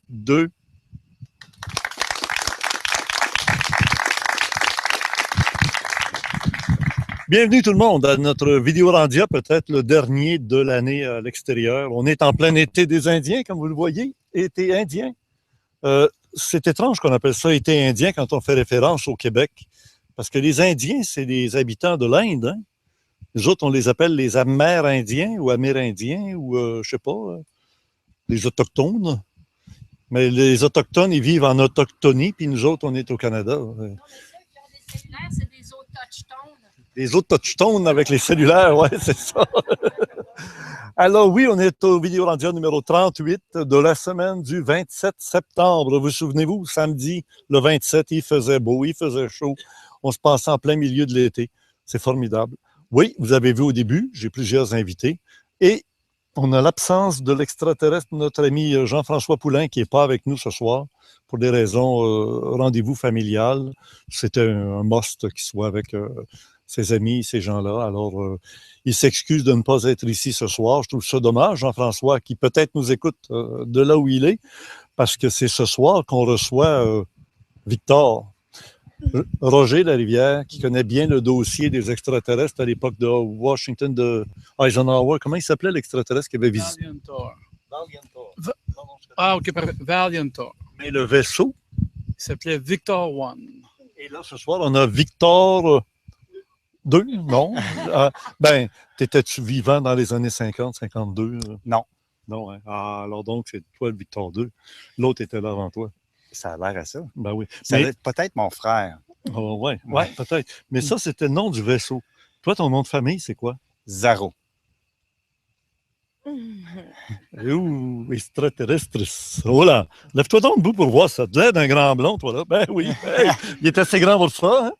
2. Bienvenue tout le monde à notre Vidéorandia, peut-être le dernier de l'année à l'extérieur. On est en plein été des Indiens, comme vous le voyez, été indien. C'est étrange qu'on appelle ça été indien quand on fait référence au Québec, parce que les Indiens, c'est des habitants de l'Inde. Hein? Les autres, on les appelle les Amérindiens ou Amérindiens ou, je sais pas, les Autochtones. Mais les Autochtones, ils vivent en autochtonie, puis nous autres, on est au Canada. Non, mais ceux qui ont des cellulaires, c'est des Autochtones. Les Autochtones avec les cellulaires, ouais, c'est ça. Alors oui, on est au Vidéorandia numéro 38 de la semaine du 27 septembre. Vous souvenez-vous, samedi, le 27, il faisait beau, il faisait chaud. On se passait en plein milieu de l'été. C'est formidable. Oui, vous avez vu au début, j'ai plusieurs invités. Et on a l'absence de l'extraterrestre, notre ami Jean-François Poulain, qui n'est pas avec nous ce soir pour des raisons rendez-vous familiales. C'était un must qu'il soit avec ses amis, ces gens-là. Alors, il s'excuse de ne pas être ici ce soir. Je trouve ça dommage, Jean-François, qui peut-être nous écoute de là où il est, parce que c'est ce soir qu'on reçoit Victor. Roger Larivière, qui connaît bien le dossier des extraterrestres à l'époque de Washington, de Eisenhower. Comment il s'appelait l'extraterrestre qui avait visité? Valiantor. Ah, ok, parfait. Valiantor. Mais le vaisseau? Il s'appelait Victor One. Et là, ce soir, on a Victor 2, non? Ben, t'étais-tu vivant dans les années 50, 52? Non. Non, hein? Ah, alors donc, c'est toi le Victor 2. L'autre était là avant toi. Ça a l'air à ça. Ben oui. Ça va être peut-être mon frère. Oh, ouais, peut-être. Mais ça, c'était le nom du vaisseau. Toi, ton nom de famille, c'est quoi? Zaro. Ouh, extraterrestres. Oh là, lève-toi donc debout pour voir ça. Tu as l'air d'un grand blond, toi, là. Ben oui, hey, il est assez grand pour ça. Hein?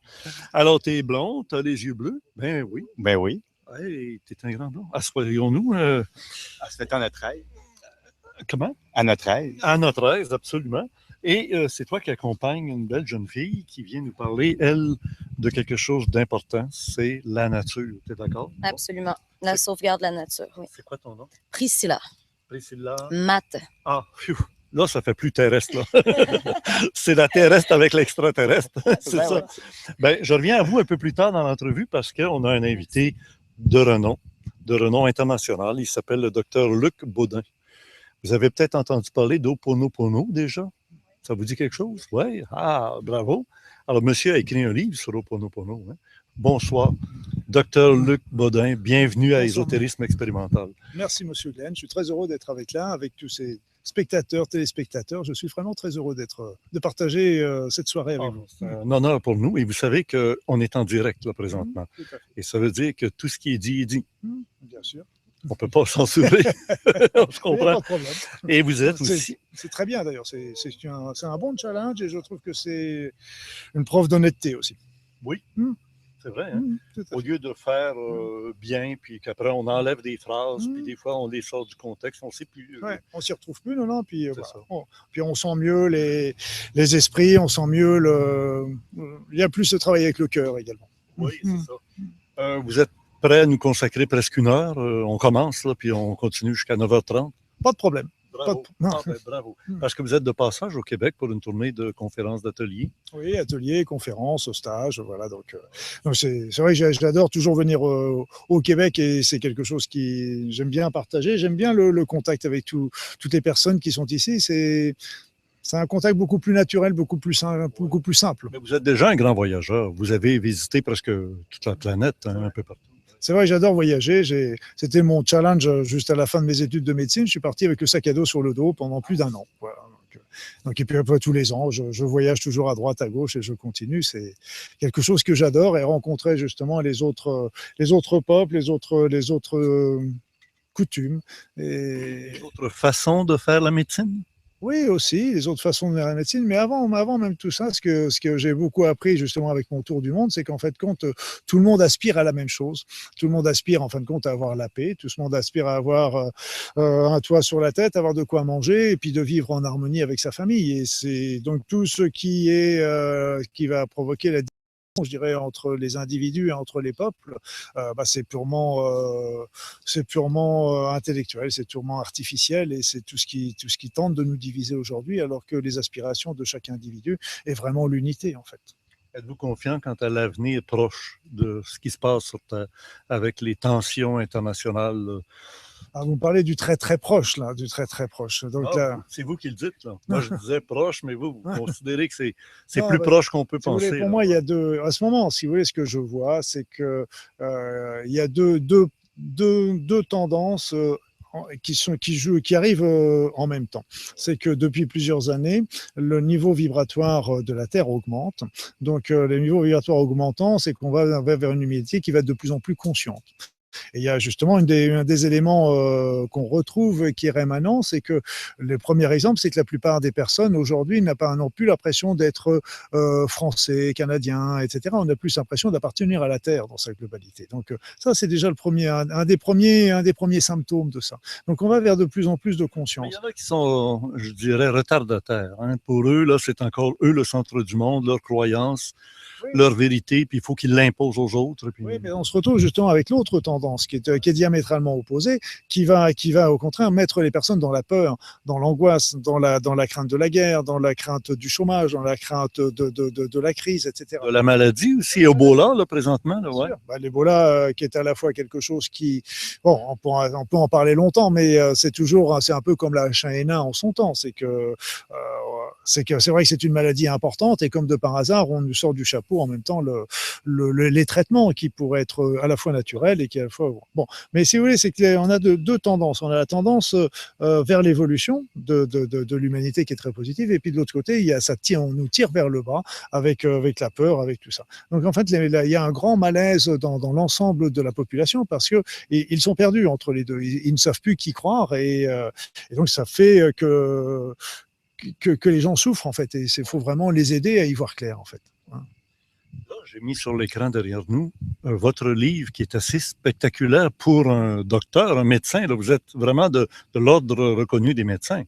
Alors, t'es blond, t'as les yeux bleus. Ben oui. Ben oui. Hey, t'es un grand blond. Assoyons-nous. Ça fait à notre aise. Comment? À notre aise. À notre aise, absolument. Et c'est toi qui accompagne une belle jeune fille qui vient nous parler, elle, de quelque chose d'important, c'est la nature. Tu es d'accord? Absolument. La sauvegarde de la nature, oui. C'est quoi ton nom? Priscilla. Priscilla? Matt. Ah, phew. Là, ça fait plus terrestre, là. C'est la terrestre avec l'extraterrestre. C'est Ben ça. ouais. Ben, je reviens à vous un peu plus tard dans l'entrevue parce qu'on a un invité de renom international. Il s'appelle le docteur Luc Baudin. Vous avez peut-être entendu parler d'Ho'oponopono déjà? Ça vous dit quelque chose? Oui? Ah, bravo. Alors, monsieur a écrit un livre sur Ho'oponopono. Hein? Bonsoir. Docteur Luc Baudin, bienvenue à Ésotérisme expérimental. Merci, monsieur Glenn. Je suis très heureux d'être avec tous ces spectateurs, téléspectateurs. Je suis vraiment très heureux de partager cette soirée avec vous. C'est un honneur pour nous. Et vous savez qu'on est en direct là, présentement. Et ça veut dire que tout ce qui est dit est dit. Bien sûr. On ne peut pas censurer. Je comprends. Pas de problème. Et vous êtes aussi. C'est très bien d'ailleurs. C'est un bon challenge et je trouve que c'est une preuve d'honnêteté aussi. Oui. C'est vrai. Hein? Au lieu de faire bien, puis qu'après on enlève des phrases, puis des fois on les sort du contexte, on ne sait plus. Ouais, on s'y retrouve plus, non. Puis, puis on sent mieux les esprits, on sent mieux il y a plus de travail avec le cœur également. Oui, c'est ça. Vous êtes prêt à nous consacrer presque une heure? On commence, là, puis on continue jusqu'à 9h30. Pas de problème. Bravo. Bravo. Parce que vous êtes de passage au Québec pour une tournée de conférences d'ateliers. Oui, ateliers, conférences, stages, voilà. Donc c'est vrai que j'adore toujours venir au Québec et c'est quelque chose qui j'aime bien partager. J'aime bien le contact avec toutes les personnes qui sont ici. C'est un contact beaucoup plus naturel, beaucoup plus simple. Mais vous êtes déjà un grand voyageur. Vous avez visité presque toute la planète, hein, un peu partout. C'est vrai, j'adore voyager. C'était mon challenge juste à la fin de mes études de médecine. Je suis parti avec le sac à dos sur le dos pendant plus d'1 an. Voilà. Donc, et puis après, tous les ans, je voyage toujours à droite, à gauche et je continue. C'est quelque chose que j'adore et rencontrer justement les autres peuples, les autres coutumes. Et... Les autres façons de faire la médecine? Oui, aussi, les autres façons de faire la médecine. Mais avant même tout ça, ce que j'ai beaucoup appris justement avec mon tour du monde, c'est qu'en fait, tout le monde aspire à la même chose. Tout le monde aspire, en fin de compte, à avoir la paix. Tout le monde aspire à avoir un toit sur la tête, avoir de quoi manger et puis de vivre en harmonie avec sa famille. Et c'est donc tout ce qui va provoquer la je dirais, entre les individus et entre les peuples, c'est purement intellectuel, c'est purement artificiel, et c'est tout ce qui tente de nous diviser aujourd'hui, alors que les aspirations de chaque individu est vraiment l'unité, en fait. Êtes-vous confiant quant à l'avenir proche de ce qui se passe sur Terre avec les tensions internationales? Vous me parlez du très très proche, là, du très très proche. Donc, là... C'est vous qui le dites, là. Moi, je disais proche, mais vous considérez que c'est Non, plus proche qu'on peut penser. Pour moi, il y a à ce moment, si vous voulez, ce que je vois, c'est que il y a deux tendances qui arrivent en même temps. C'est que depuis plusieurs années, le niveau vibratoire de la Terre augmente. Donc, le niveau vibratoire augmentant, c'est qu'on va vers une humanité qui va être de plus en plus consciente. Et il y a justement un des éléments qu'on retrouve qui est rémanent, c'est que le premier exemple, c'est que la plupart des personnes aujourd'hui n'ont plus l'impression d'être français, canadiens, etc. On a plus l'impression d'appartenir à la Terre dans sa globalité. Donc ça, c'est déjà un des premiers symptômes de ça. Donc on va vers de plus en plus de conscience. Mais il y en a qui sont, je dirais, retardataires. Hein. Pour eux, là, c'est encore eux le centre du monde, leur croyance. Oui. Leur vérité, puis il faut qu'ils l'imposent aux autres. Puis... Oui, mais on se retrouve justement avec l'autre tendance qui est diamétralement opposée, qui va au contraire mettre les personnes dans la peur, dans l'angoisse, dans la crainte de la guerre, dans la crainte du chômage, dans la crainte de la crise, etc. De la maladie aussi, Ebola, là, présentement. Là, ouais. L'Ebola, qui est à la fois quelque chose qui... Bon, on peut en parler longtemps, mais c'est un peu comme la H1N1 en son temps. C'est vrai que c'est une maladie importante, et comme de par hasard, on nous sort du chapeau en même temps les traitements qui pourraient être à la fois naturels et qui à la fois... Bon, mais si vous voulez, c'est qu'on a deux tendances. On a la tendance vers l'évolution de l'humanité qui est très positive, et puis de l'autre côté, on nous tire vers le bas avec la peur, avec tout ça. Donc en fait, il y a un grand malaise dans l'ensemble de la population, parce qu'ils sont perdus entre les deux. Ils ne savent plus qui croire, et donc ça fait que les gens souffrent, en fait, et il faut vraiment les aider à y voir clair, en fait. Là, j'ai mis sur l'écran derrière nous votre livre qui est assez spectaculaire pour un docteur, un médecin. Là, vous êtes vraiment de l'ordre reconnu des médecins.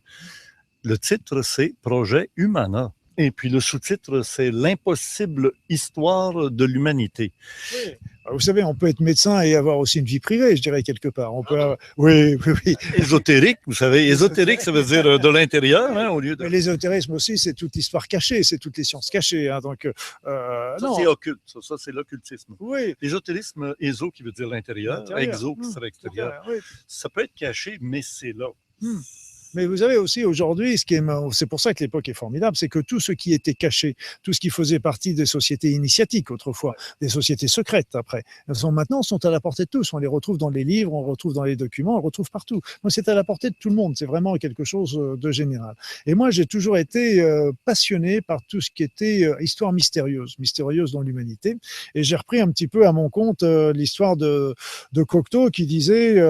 Le titre, c'est « Projet Humana ». Et puis le sous-titre, c'est « L'impossible histoire de l'humanité ». Oui. Vous savez, on peut être médecin et avoir aussi une vie privée, je dirais, quelque part. On peut avoir... Oui. Ésotérique, vous savez. Ésotérique, ça veut dire de l'intérieur, hein, au lieu de... Mais l'ésotérisme aussi, c'est toute l'histoire cachée, c'est toutes les sciences cachées. Hein, donc, ça, c'est occulte. Ça, c'est l'occultisme. Oui. L'ésotérisme, éso, qui veut dire l'intérieur, exo, qui serait extérieur. Oui. Ça peut être caché, mais c'est là. Mais vous avez aussi aujourd'hui, c'est pour ça que l'époque est formidable, c'est que tout ce qui était caché, tout ce qui faisait partie des sociétés initiatiques autrefois, des sociétés secrètes après, maintenant sont à la portée de tous. On les retrouve dans les livres, on les retrouve dans les documents, on les retrouve partout. Donc c'est à la portée de tout le monde, c'est vraiment quelque chose de général. Et moi, j'ai toujours été passionné par tout ce qui était histoire mystérieuse dans l'humanité. Et j'ai repris un petit peu à mon compte l'histoire de Cocteau qui disait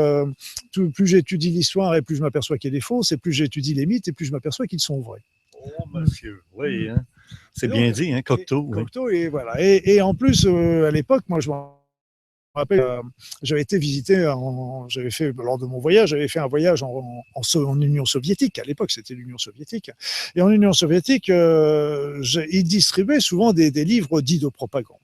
plus j'étudie l'histoire et plus je m'aperçois qu'elle est fausse, et plus j'étudie les mythes et plus je m'aperçois qu'ils sont vrais. Oh, monsieur, oui, hein. C'est bien dit, hein, Cocteau. Cocteau, oui. Et voilà. Et en plus, à l'époque, moi, je me rappelle, j'avais été visiter, j'avais fait, lors de mon voyage, j'avais fait un voyage en Union soviétique. À l'époque, c'était l'Union soviétique. Et en Union soviétique, ils distribuaient souvent des livres dits de propagande.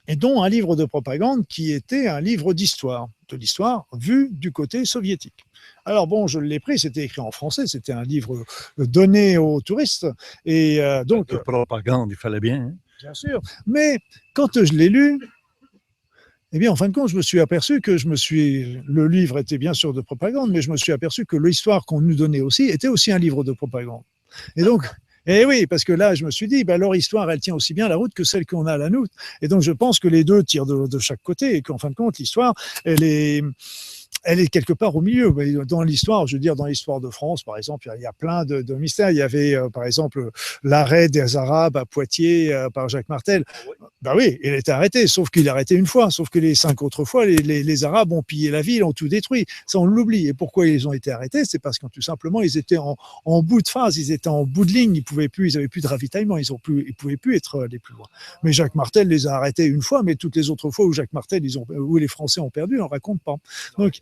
Et dont un livre de propagande qui était un livre d'histoire, de l'histoire vue du côté soviétique. Alors bon, je l'ai pris, c'était écrit en français, c'était un livre donné aux touristes. Et donc, de propagande, il fallait bien. Hein? Bien sûr, mais quand je l'ai lu, eh bien, en fin de compte, je me suis aperçu que le livre était bien sûr de propagande, mais je me suis aperçu que l'histoire qu'on nous donnait aussi était aussi un livre de propagande. Et donc... Et oui, parce que là, je me suis dit, leur histoire, elle tient aussi bien la route que celle qu'on a la nôtre. Et donc, je pense que les deux tirent de chaque côté, et qu'en fin de compte, l'histoire, elle est quelque part au milieu. Dans l'histoire, je veux dire, dans l'histoire de France, par exemple, il y a plein de mystères. Il y avait, par exemple, l'arrêt des Arabes à Poitiers par Jacques Martel. Ben oui, il a été arrêté, sauf qu'il a arrêté une fois. Sauf que les 5 autres fois, les Arabes ont pillé la ville, ont tout détruit. Ça, on l'oublie. Et pourquoi ils ont été arrêtés? C'est parce que tout simplement, ils étaient en bout de phase, ils étaient en bout de ligne, ils n'avaient plus de ravitaillement, ils pouvaient plus être les plus loin. Mais Jacques Martel les a arrêtés une fois, mais toutes les autres fois où Jacques Martel, où les Français ont perdu, on ne raconte pas. Donc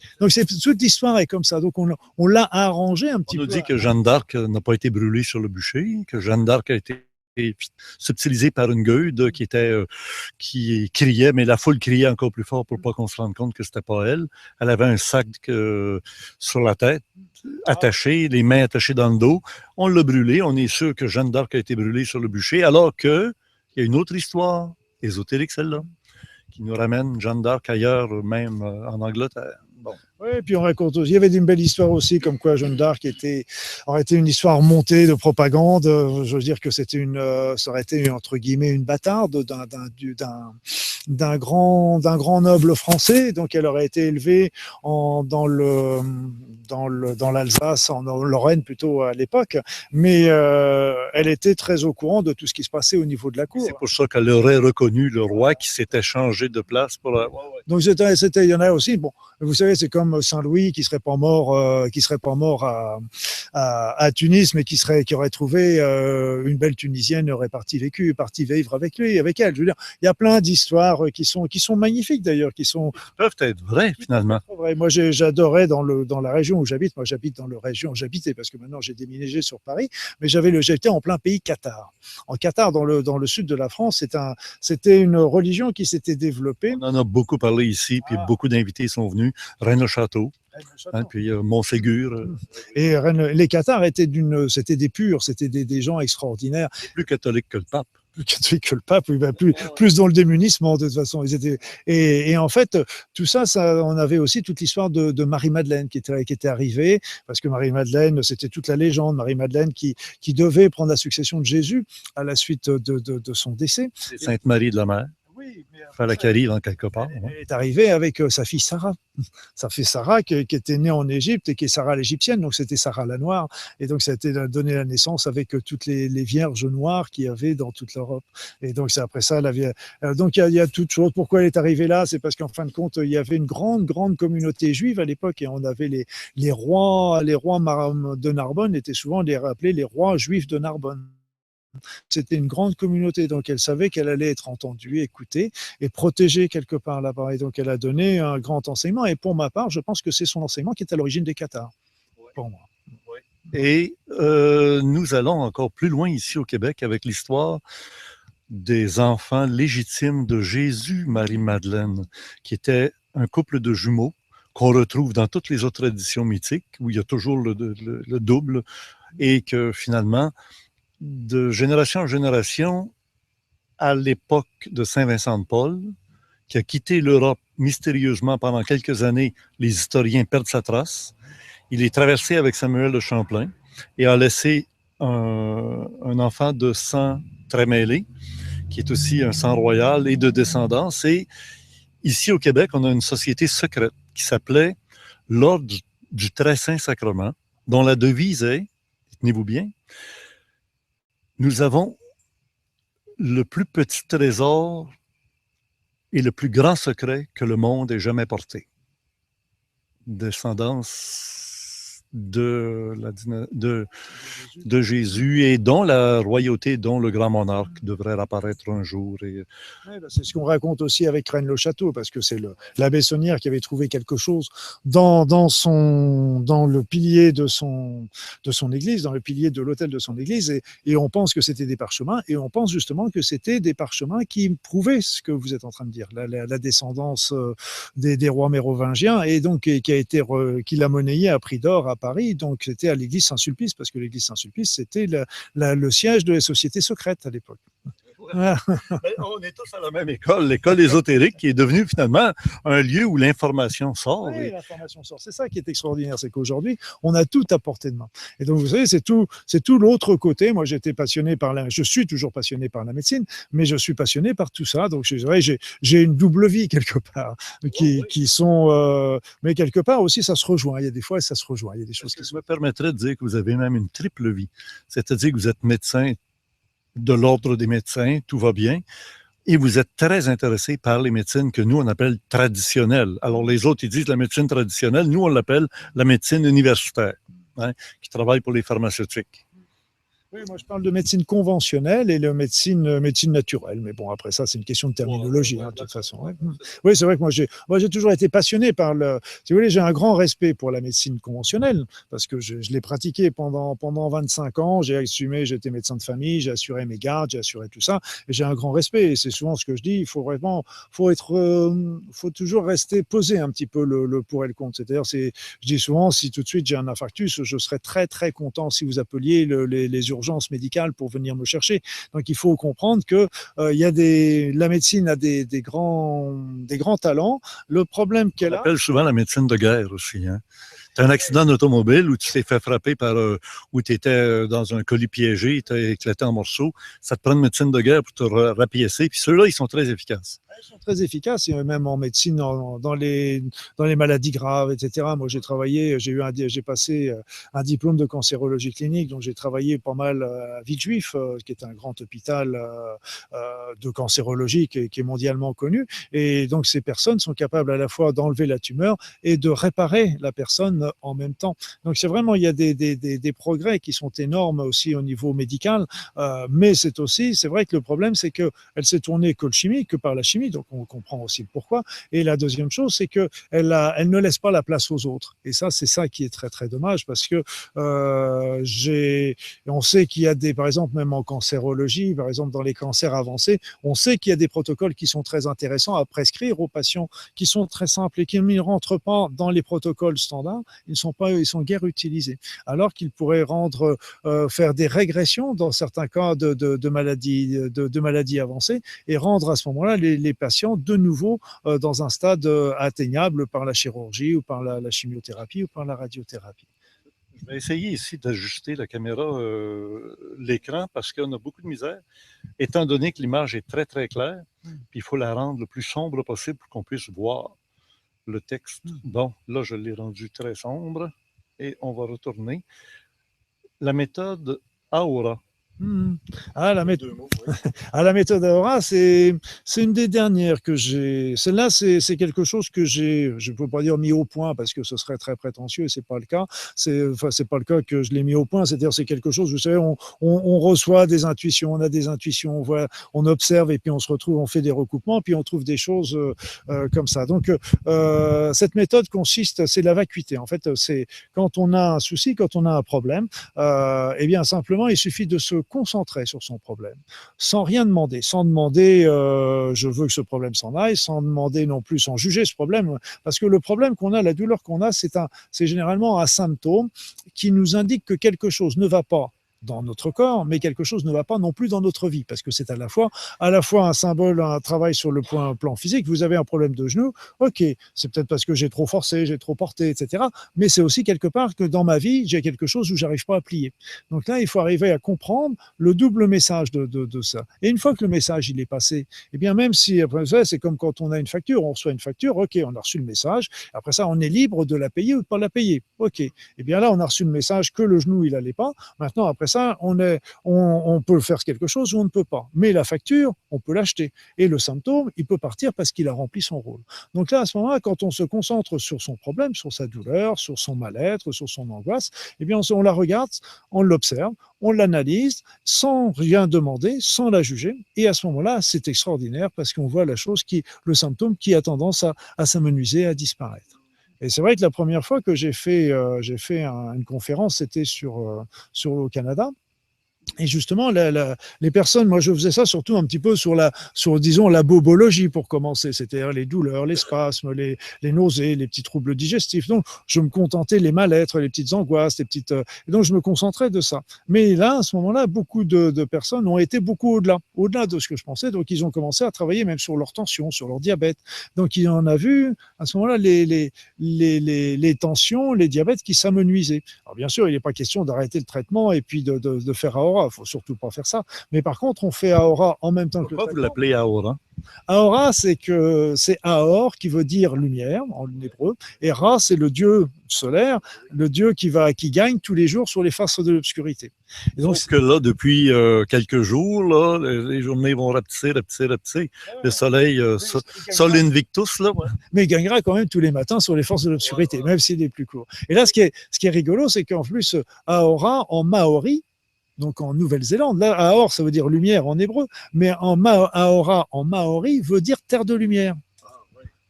toute l'histoire est comme ça. Donc on l'a arrangé un petit peu. On nous dit que Jeanne d'Arc n'a pas été brûlée sur le bûcher, que Jeanne d'Arc a été subtilisé par une gueude qui criait, mais la foule criait encore plus fort pour pas qu'on se rende compte que c'était pas elle. Elle avait un sac sur la tête, attaché, les mains attachées dans le dos. On l'a brûlé. On est sûr que Jeanne d'Arc a été brûlée sur le bûcher, alors que il y a une autre histoire, ésotérique celle-là, qui nous ramène Jeanne d'Arc ailleurs, même en Angleterre. Bon. Oui, et puis on raconte aussi, il y avait une belle histoire aussi, comme quoi Jeanne d'Arc aurait été une histoire montée de propagande. Je veux dire que ça aurait été, entre guillemets, une bâtarde d'un grand noble français. Donc elle aurait été élevée dans l'Alsace, en Lorraine plutôt à l'époque. Mais elle était très au courant de tout ce qui se passait au niveau de la cour. C'est pour ça qu'elle aurait reconnu le roi qui s'était changé de place pour la... Donc il y en a aussi. Bon, vous savez, c'est comme Saint-Louis qui serait pas mort à Tunis, mais qui aurait trouvé une belle Tunisienne, aurait parti vivre avec lui, avec elle. Je veux dire, il y a plein d'histoires qui sont magnifiques d'ailleurs, qui peuvent être vraies finalement. Moi, j'adorais dans la région où j'habite. Moi, j'habite dans la région, j'habitais parce que maintenant j'ai déménagé sur Paris, mais j'étais en plein pays Qatar. En Qatar, dans le sud de la France, c'était une religion qui s'était développée. On en a beaucoup parlé ici, puis beaucoup d'invités sont venus. Rennes-le-Château, puis Montségur. Et les Qatars c'était des purs, c'était des gens extraordinaires. Plus catholiques que le pape. Plus catholique que le pape, plus dans le démunissement de toute façon. Et en fait, tout ça, on avait aussi toute l'histoire de Marie-Madeleine qui était arrivée, parce que Marie-Madeleine, c'était toute la légende, Marie-Madeleine qui devait prendre la succession de Jésus à la suite de son décès. C'est Sainte-Marie de la Mer. Oui, mais fallait qu'elle arrive en quelque part. Elle est arrivée avec sa fille Sarah. Sa fille Sarah qui était née en Égypte et qui est Sarah l'égyptienne, donc c'était Sarah la Noire. Et donc ça a été donné la naissance avec toutes les vierges noires qu'il y avait dans toute l'Europe. Et donc c'est après ça, donc il y a toutes choses. Pourquoi elle est arrivée là? C'est parce qu'en fin de compte, il y avait une grande communauté juive à l'époque et on avait les rois de Narbonne étaient souvent appelés les rois juifs de Narbonne. C'était une grande communauté, donc elle savait qu'elle allait être entendue, écoutée et protégée quelque part là-bas. Et donc elle a donné un grand enseignement. Et pour ma part, je pense que c'est son enseignement qui est à l'origine des Qatars, pour moi. Et nous allons encore plus loin ici au Québec avec l'histoire des enfants légitimes de Jésus, Marie-Madeleine, qui était un couple de jumeaux qu'on retrouve dans toutes les autres traditions mythiques, où il y a toujours le double, et que finalement, de génération en génération, à l'époque de Saint-Vincent de Paul, qui a quitté l'Europe mystérieusement pendant quelques années, les historiens perdent sa trace. Il est traversé avec Samuel de Champlain et a laissé un enfant de sang très mêlé, qui est aussi un sang royal et de descendance. Et ici au Québec, on a une société secrète qui s'appelait l'Ordre du Très Saint Sacrement, dont la devise est, tenez-vous bien, nous avons le plus petit trésor et le plus grand secret que le monde ait jamais porté. Descendance de Jésus et dont la royauté, dont le grand monarque devrait apparaître un jour. Et... Ouais, c'est ce qu'on raconte aussi avec Rennes-le-Château, parce que c'est l'abbé Saunière qui avait trouvé quelque chose dans le pilier de son église, dans le pilier de l'autel de son église, et on pense que c'était des parchemins, et on pense justement que c'était des parchemins qui prouvaient ce que vous êtes en train de dire, la descendance des rois mérovingiens, et donc qui l'a monnayé à prix d'or à Paris, donc c'était à l'église Saint-Sulpice, parce que l'église Saint-Sulpice, c'était le siège de la société secrète à l'époque. On est tous à la même école, l'école ésotérique, qui est devenue finalement un lieu où l'information sort. Oui, l'information sort. C'est ça qui est extraordinaire, c'est qu'aujourd'hui, on a tout à portée de main. Et donc, vous savez, c'est tout l'autre côté. Moi, je suis toujours passionné par la médecine, mais je suis passionné par tout ça. Donc, j'ai une double vie quelque part, qui sont, mais quelque part aussi, ça se rejoint. Il y a des fois, ça se rejoint. Il y a des choses qui me permettraient de dire que vous avez même une triple vie. C'est-à-dire que vous êtes médecin de l'ordre des médecins, tout va bien, et vous êtes très intéressé par les médecines que nous, on appelle traditionnelles. Alors, les autres, ils disent la médecine traditionnelle, nous, on l'appelle la médecine universitaire, qui travaille pour les pharmaceutiques. Oui, moi je parle de médecine conventionnelle et de médecine naturelle. Mais bon, après ça, c'est une question de terminologie, de toute façon. Ouais. Oui, c'est vrai que moi j'ai toujours été passionné par le. Si vous voulez, j'ai un grand respect pour la médecine conventionnelle parce que je l'ai pratiquée pendant 25 ans. J'ai assumé, j'étais médecin de famille, j'ai assuré mes gardes, j'ai assuré tout ça. Et j'ai un grand respect. Et c'est souvent ce que je dis. Il faut faut toujours rester poser un petit peu le pour et le contre. C'est-à-dire, je dis souvent, si tout de suite j'ai un infarctus, je serais très très content si vous appeliez les urgences médicales pour venir me chercher. Donc il faut comprendre que la médecine a des grands talents. Le problème qu'elle On appelle souvent la médecine de guerre aussi. Hein. Tu as un accident d'automobile où tu t'es fait frapper où tu étais dans un colis piégé, tu as éclaté en morceaux. Ça te prend une médecine de guerre pour te rapiécer. Puis ceux-là, ils sont très efficaces. Ils sont très efficaces, et même en médecine, dans les maladies graves, etc. Moi, j'ai passé un diplôme de cancérologie clinique, donc j'ai travaillé pas mal à Villejuif, qui est un grand hôpital de cancérologie qui est mondialement connu. Et donc, ces personnes sont capables à la fois d'enlever la tumeur et de réparer la personne en même temps. Donc, c'est vraiment, il y a des progrès qui sont énormes aussi au niveau médical, mais c'est vrai que le problème, c'est qu'elle s'est tournée que par la chimie. Donc on comprend aussi le pourquoi. Et la deuxième chose, c'est qu'elle ne laisse pas la place aux autres. Et ça, c'est ça qui est très très dommage, parce que on sait qu'il y a par exemple, même en cancérologie, par exemple dans les cancers avancés, on sait qu'il y a des protocoles qui sont très intéressants à prescrire aux patients, qui sont très simples et qui ne rentrent pas dans les protocoles standards. Ils sont guère utilisés. Alors qu'ils pourraient faire des régressions dans certains cas de maladies avancées, et rendre à ce moment-là les patients de nouveau dans un stade atteignable par la chirurgie ou par la chimiothérapie ou par la radiothérapie. Je vais essayer ici d'ajuster la caméra, l'écran, parce qu'on a beaucoup de misère, étant donné que l'image est très, très claire, puis il faut la rendre le plus sombre possible pour qu'on puisse voir le texte. Bon, là, je l'ai rendu très sombre, et on va retourner. La méthode AORA. La méthode AORA, c'est une des dernières que j'ai. Celle-là, c'est quelque chose que je ne peux pas dire mis au point parce que ce serait très prétentieux, c'est pas le cas. C'est pas le cas que je l'ai mis au point. C'est-à-dire, c'est quelque chose, vous savez, on reçoit des intuitions, on a des intuitions, on observe et puis on se retrouve, on fait des recoupements, puis on trouve des choses comme ça. Donc, cette méthode consiste, c'est la vacuité. En fait, c'est quand on a un souci, quand on a un problème, eh bien simplement, il suffit de se concentrer sur son problème, sans rien demander, je veux que ce problème s'en aille, sans demander non plus, sans juger ce problème, parce que le problème qu'on a, la douleur qu'on a, c'est généralement un symptôme qui nous indique que quelque chose ne va pas dans notre corps, mais quelque chose ne va pas non plus dans notre vie, parce que c'est à la fois un symbole, un travail sur le plan physique. Vous avez un problème de genou, ok, c'est peut-être parce que j'ai trop forcé, j'ai trop porté, etc. Mais c'est aussi quelque part que dans ma vie, j'ai quelque chose où j'arrive pas à plier. Donc là, il faut arriver à comprendre le double message de ça. Et une fois que le message il est passé, eh bien même si après ça, c'est comme quand on a une facture, on reçoit une facture, ok, on a reçu le message. Après ça, on est libre de la payer ou de pas la payer, ok. Eh bien là, on a reçu le message que le genou il allait pas. Maintenant, après ça, on peut faire quelque chose ou on ne peut pas. Mais la facture, on peut l'acheter. Et le symptôme, il peut partir parce qu'il a rempli son rôle. Donc là, à ce moment-là, quand on se concentre sur son problème, sur sa douleur, sur son mal-être, sur son angoisse, eh bien, on la regarde, on l'observe, on l'analyse sans rien demander, sans la juger. Et à ce moment-là, c'est extraordinaire parce qu'on voit le symptôme qui a tendance à s'amenuiser, à disparaître. Et c'est vrai que la première fois que j'ai fait une conférence, c'était au Canada. Et justement, les personnes, moi je faisais ça surtout un petit peu sur disons, la bobologie pour commencer, c'est-à-dire les douleurs, les spasmes, les nausées, les petits troubles digestifs. Donc, je me contentais les mal-être, les petites angoisses, et donc je me concentrais de ça. Mais là, à ce moment-là, beaucoup de personnes ont été beaucoup au-delà de ce que je pensais. Donc, ils ont commencé à travailler même sur leur tension, sur leur diabète. Donc, il en a vu à ce moment-là les tensions, les diabètes qui s'amenuisaient. Alors, bien sûr, il n'est pas question d'arrêter le traitement et puis de faire AORA. Il ne faut surtout pas faire ça. Mais par contre, on fait AORA en même temps que le traitement. Pourquoi vous l'appelez AORA? AORA, c'est Aor qui veut dire lumière en hébreu, et Ra, c'est le dieu solaire, le dieu qui gagne tous les jours sur les faces de l'obscurité. Et donc, que là, depuis quelques jours, là, les journées vont rapetisser. Le soleil, Sol Invictus, là. Ouais. Mais il gagnera quand même tous les matins sur les forces de l'obscurité, même s'il est plus court. Et là, ce qui est rigolo, c'est qu'en plus, Aora, en maori, donc en Nouvelle-Zélande. Là, Aor, ça veut dire lumière en hébreu, mais Aora, en maori, veut dire terre de lumière.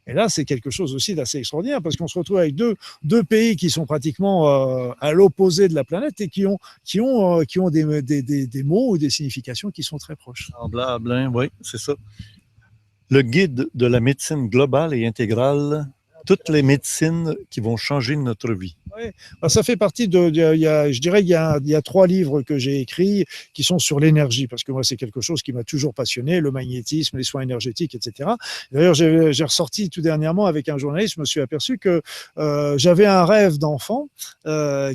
Et là, c'est quelque chose aussi d'assez extraordinaire parce qu'on se retrouve avec deux pays qui sont pratiquement à l'opposé de la planète et qui ont des mots ou des significations qui sont très proches. Semblable, hein, oui, c'est ça. Le guide de la médecine globale et intégrale, toutes les médecines qui vont changer notre vie. Ouais. Alors, ça fait partie je dirais qu'il y a 3 livres que j'ai écrits qui sont sur l'énergie, parce que moi, c'est quelque chose qui m'a toujours passionné, le magnétisme, les soins énergétiques, etc. D'ailleurs, j'ai ressorti tout dernièrement avec un journaliste, je me suis aperçu que j'avais un rêve d'enfant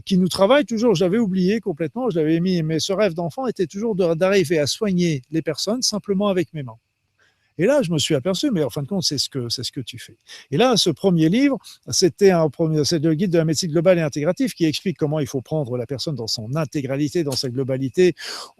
qui nous travaille toujours, je l'avais oublié complètement, je l'avais mis, mais ce rêve d'enfant était toujours d'arriver à soigner les personnes simplement avec mes mains. Et là, je me suis aperçu, mais en fin de compte, c'est ce que tu fais. Et là, ce premier livre, c'est le guide de la médecine globale et intégrative qui explique comment il faut prendre la personne dans son intégralité, dans sa globalité,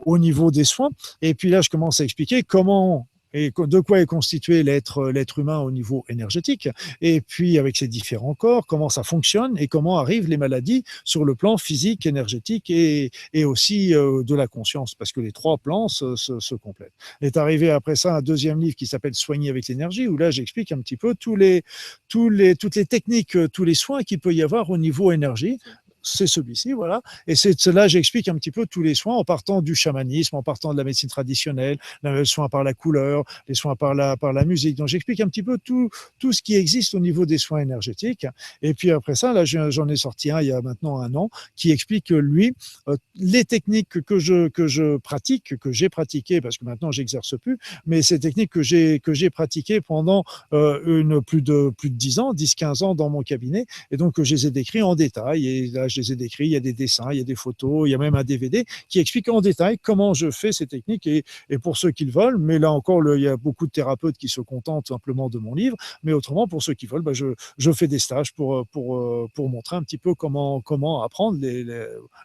au niveau des soins. Et puis là, je commence à expliquer comment et de quoi est constitué l'être humain au niveau énergétique, et puis avec ses différents corps, comment ça fonctionne et comment arrivent les maladies sur le plan physique, énergétique et aussi de la conscience, parce que les 3 plans se complètent. Est arrivé après ça un deuxième livre qui s'appelle Soigner avec l'énergie, où là j'explique un petit peu toutes les techniques, tous les soins qu'il peut y avoir au niveau énergie. C'est celui-ci, voilà. Et c'est cela, j'explique un petit peu tous les soins en partant du chamanisme, en partant de la médecine traditionnelle, les soins par la couleur, les soins par la musique. Donc, j'explique un petit peu tout ce qui existe au niveau des soins énergétiques. Et puis après ça, là, j'en ai sorti un il y a maintenant 1 an qui explique, lui, les techniques que je pratique, que j'ai pratiquées, parce que maintenant, j'exerce plus, mais ces techniques que j'ai pratiquées pendant plus de 10 ans, 10-15 ans dans mon cabinet. Et donc, je les ai décrits en détail. Et là, je les ai décrits, il y a des dessins, il y a des photos, il y a même un DVD qui explique en détail comment je fais ces techniques et pour ceux qui le veulent, mais là encore, il y a beaucoup de thérapeutes qui se contentent simplement de mon livre, mais autrement, pour ceux qui veulent, je fais des stages pour montrer un petit peu comment apprendre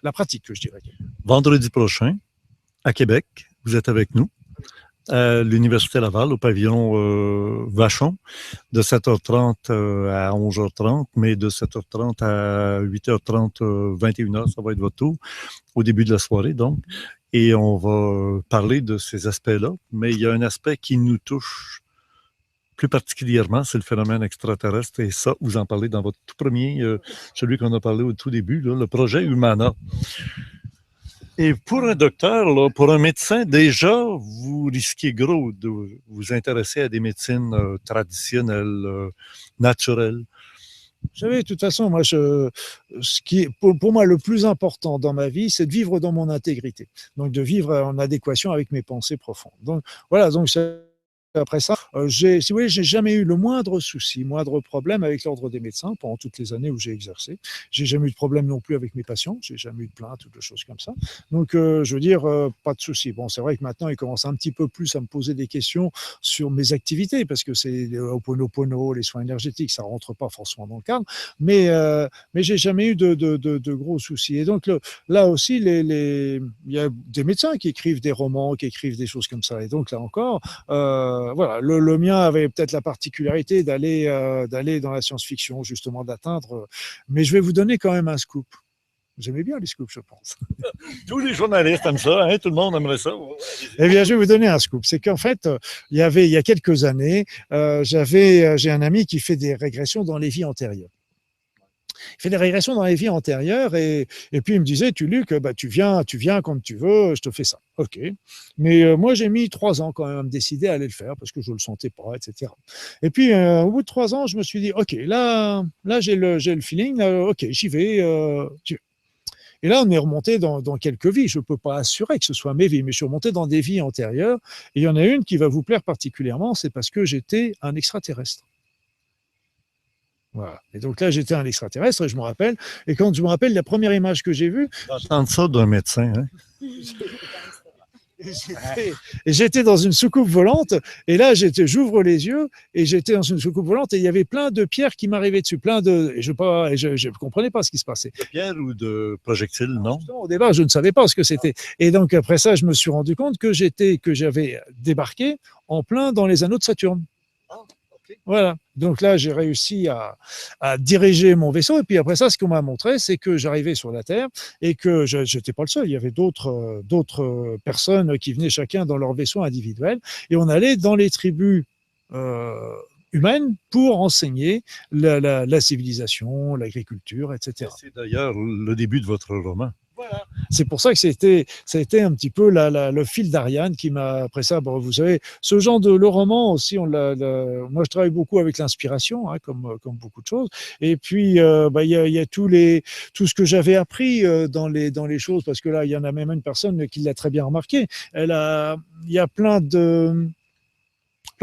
la pratique, je dirais. Vendredi prochain, à Québec, vous êtes avec nous. À l'Université Laval, au pavillon Vachon, de 7h30 à 11h30, mais de 7h30 à 8h30, 21h, ça va être votre tour, au début de la soirée, donc. Et on va parler de ces aspects-là, mais il y a un aspect qui nous touche plus particulièrement, c'est le phénomène extraterrestre, et ça, vous en parlez dans votre tout premier, celui qu'on a parlé au tout début, là, le projet Humana. Et pour un docteur, là, pour un médecin, déjà, vous risquez gros de vous intéresser à des médecines traditionnelles, naturelles. Vous savez, de toute façon, moi, ce qui est pour moi le plus important dans ma vie, c'est de vivre dans mon intégrité. Donc, de vivre en adéquation avec mes pensées profondes. Donc, voilà, donc après ça, si vous voulez, j'ai jamais eu le moindre souci, moindre problème avec l'ordre des médecins pendant toutes les années où j'ai exercé. J'ai jamais eu de problème non plus avec mes patients. J'ai jamais eu de plainte ou de choses comme ça. Donc, je veux dire, pas de souci. Bon, c'est vrai que maintenant, ils commencent un petit peu plus à me poser des questions sur mes activités parce que c'est le Ho'oponopono, les soins énergétiques, ça rentre pas forcément dans le cadre. Mais j'ai jamais eu de gros soucis. Et donc, là aussi, il y a des médecins qui écrivent des romans, qui écrivent des choses comme ça. Et donc, là encore, voilà, le mien avait peut-être la particularité d'aller dans la science-fiction, justement, d'atteindre. Mais je vais vous donner quand même un scoop. Vous aimez bien les scoops, je pense. Tous les journalistes aiment ça, hein? Tout le monde aimerait ça. Eh bien, je vais vous donner un scoop. C'est qu'en fait, il y a quelques années, j'ai un ami qui fait des régressions dans les vies antérieures. Il fait des régressions dans les vies antérieures et puis il me disait, Luc, tu viens quand tu veux, je te fais ça. Ok. Mais moi, j'ai mis 3 ans quand même à me décider à aller le faire parce que je ne le sentais pas, etc. Et puis, au bout de 3 ans, je me suis dit, ok, là j'ai le feeling, ok, j'y vais. Et là, on est remonté dans quelques vies. Je ne peux pas assurer que ce soit mes vies, mais je suis remonté dans des vies antérieures. Et il y en a une qui va vous plaire particulièrement, c'est parce que j'étais un extraterrestre. Voilà. Et donc là, j'étais un extraterrestre et je me rappelle. Et quand je me rappelle la première image que j'ai vue. J'entends ça d'un médecin. Hein? Et j'étais dans une soucoupe volante. Et là, j'ouvre les yeux et j'étais dans une soucoupe volante et il y avait plein de pierres qui m'arrivaient dessus. Et je ne comprenais pas ce qui se passait. De pierres ou de projectiles, non? Au départ, je ne savais pas ce que c'était. Et donc, après ça, je me suis rendu compte que j'avais débarqué en plein dans les anneaux de Saturne. Voilà. Donc là, j'ai réussi à diriger mon vaisseau. Et puis après ça, ce qu'on m'a montré, c'est que j'arrivais sur la Terre et que je n'étais pas le seul. Il y avait d'autres personnes qui venaient chacun dans leur vaisseau individuel. Et on allait dans les tribus humaines pour enseigner la civilisation, l'agriculture, etc. C'est d'ailleurs le début de votre roman. Voilà. C'est pour ça que ça a été un petit peu le fil d'Ariane qui m'a, après ça, bon, vous savez, ce genre le roman aussi, moi je travaille beaucoup avec l'inspiration, hein, comme beaucoup de choses. Et puis, il y a tout ce que j'avais appris dans les choses, parce que là, il y en a même une personne qui l'a très bien remarqué. Il y a plein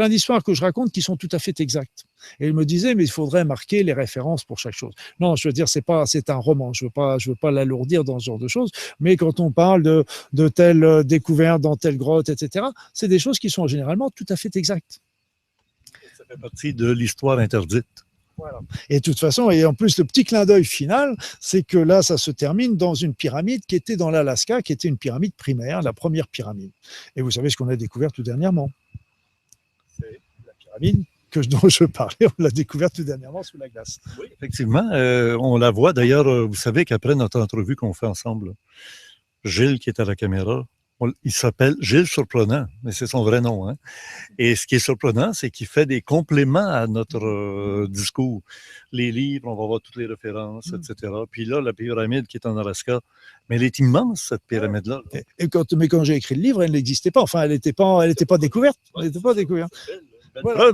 d'histoires que je raconte qui sont tout à fait exactes. Et il me disait, mais il faudrait marquer les références pour chaque chose. Non, je veux dire, c'est un roman. Je veux pas l'alourdir dans ce genre de choses. Mais quand on parle de telle découverte dans telle grotte, etc., c'est des choses qui sont généralement tout à fait exactes. Ça fait partie de l'histoire interdite. Voilà. Et de toute façon, et en plus, le petit clin d'œil final, c'est que là, ça se termine dans une pyramide qui était dans l'Alaska, qui était une pyramide primaire, la première pyramide. Et vous savez ce qu'on a découvert tout dernièrement? C'est la pyramide dont je parlais, on l'a découverte tout dernièrement sous la glace. Oui, effectivement, on la voit. D'ailleurs, vous savez qu'après notre entrevue qu'on fait ensemble, Gilles, qui est à la caméra, il s'appelle Gilles Surprenant, mais c'est son vrai nom. Hein? Et ce qui est surprenant, c'est qu'il fait des compléments à notre discours. Les livres, on va voir toutes les références, etc. Puis là, la pyramide qui est en Alaska, mais elle est immense, cette pyramide-là. Et quand j'ai écrit le livre, elle n'existait pas. Enfin, elle n'était pas découverte. Elle n'était pas découverte. Voilà,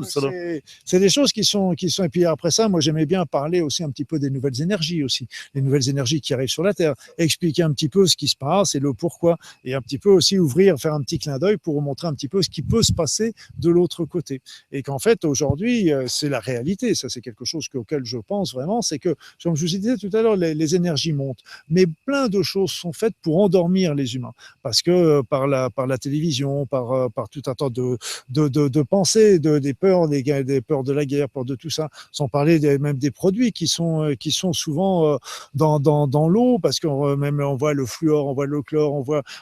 c'est des choses qui sont. Et puis après ça, moi, j'aimais bien parler aussi un petit peu des nouvelles énergies aussi, les nouvelles énergies qui arrivent sur la Terre, expliquer un petit peu ce qui se passe et le pourquoi, et un petit peu aussi faire un petit clin d'œil pour vous montrer un petit peu ce qui peut se passer de l'autre côté. Et qu'en fait, aujourd'hui, c'est la réalité. Ça, c'est quelque chose auquel je pense vraiment, c'est que, comme je vous disais tout à l'heure, les énergies montent, mais plein de choses sont faites pour endormir les humains, parce que par la télévision, par tout un tas de pensées, des peurs de la guerre, peur de tout ça, sans parler même des produits qui sont souvent dans l'eau, parce qu'on même on voit le fluor, on voit le chlore,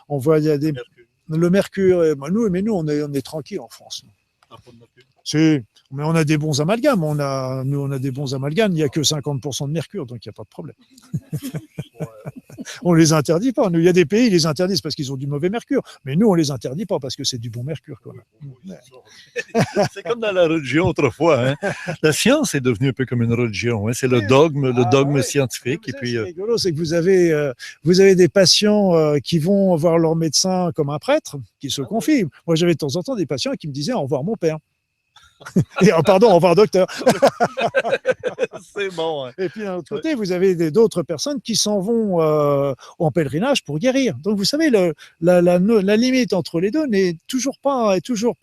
on voit il y a le mercure. Mais nous on est tranquille en France. Si, mais on a des bons amalgames. On a des bons amalgames. Il n'y a que 50% de mercure, donc il n'y a pas de problème. On les interdit pas. Nous, il y a des pays, ils les interdisent parce qu'ils ont du mauvais mercure. Mais nous, on les interdit pas parce que c'est du bon mercure. Quoi. C'est comme dans la religion autrefois. Hein. La science est devenue un peu comme une religion. Hein. C'est le dogme scientifique. Et puis, c'est rigolo, c'est que vous avez des patients qui vont voir leur médecin comme un prêtre, qui se confient. Moi, j'avais de temps en temps des patients qui me disaient au revoir mon père. Et, pardon, au revoir docteur. C'est bon. Hein. Et puis d'un autre côté, vous avez d'autres personnes qui s'en vont en pèlerinage pour guérir. Donc vous savez, la limite entre les deux n'est toujours pas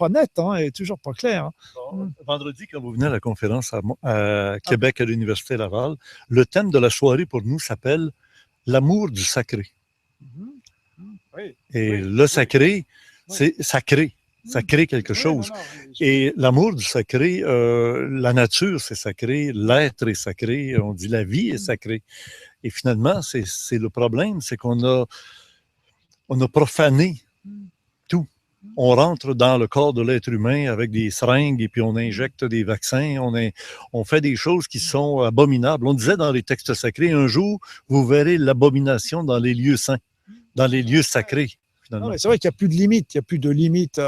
nette, hein, est toujours pas claire. Hein. Bon, vendredi, quand vous venez à la conférence à Québec à l'Université Laval, le thème de la soirée pour nous s'appelle l'amour du sacré. Oui. Et le sacré, c'est sacré. Ça crée quelque chose. Et l'amour du sacré, la nature, c'est sacré, l'être est sacré, on dit la vie est sacrée. Et finalement, c'est le problème, c'est qu'on a profané tout. On rentre dans le corps de l'être humain avec des seringues et puis on injecte des vaccins, on fait des choses qui sont abominables. On disait dans les textes sacrés, un jour, vous verrez l'abomination dans les lieux saints, dans les lieux sacrés. C'est vrai qu'il n'y a plus de limite. Il y a plus de limite.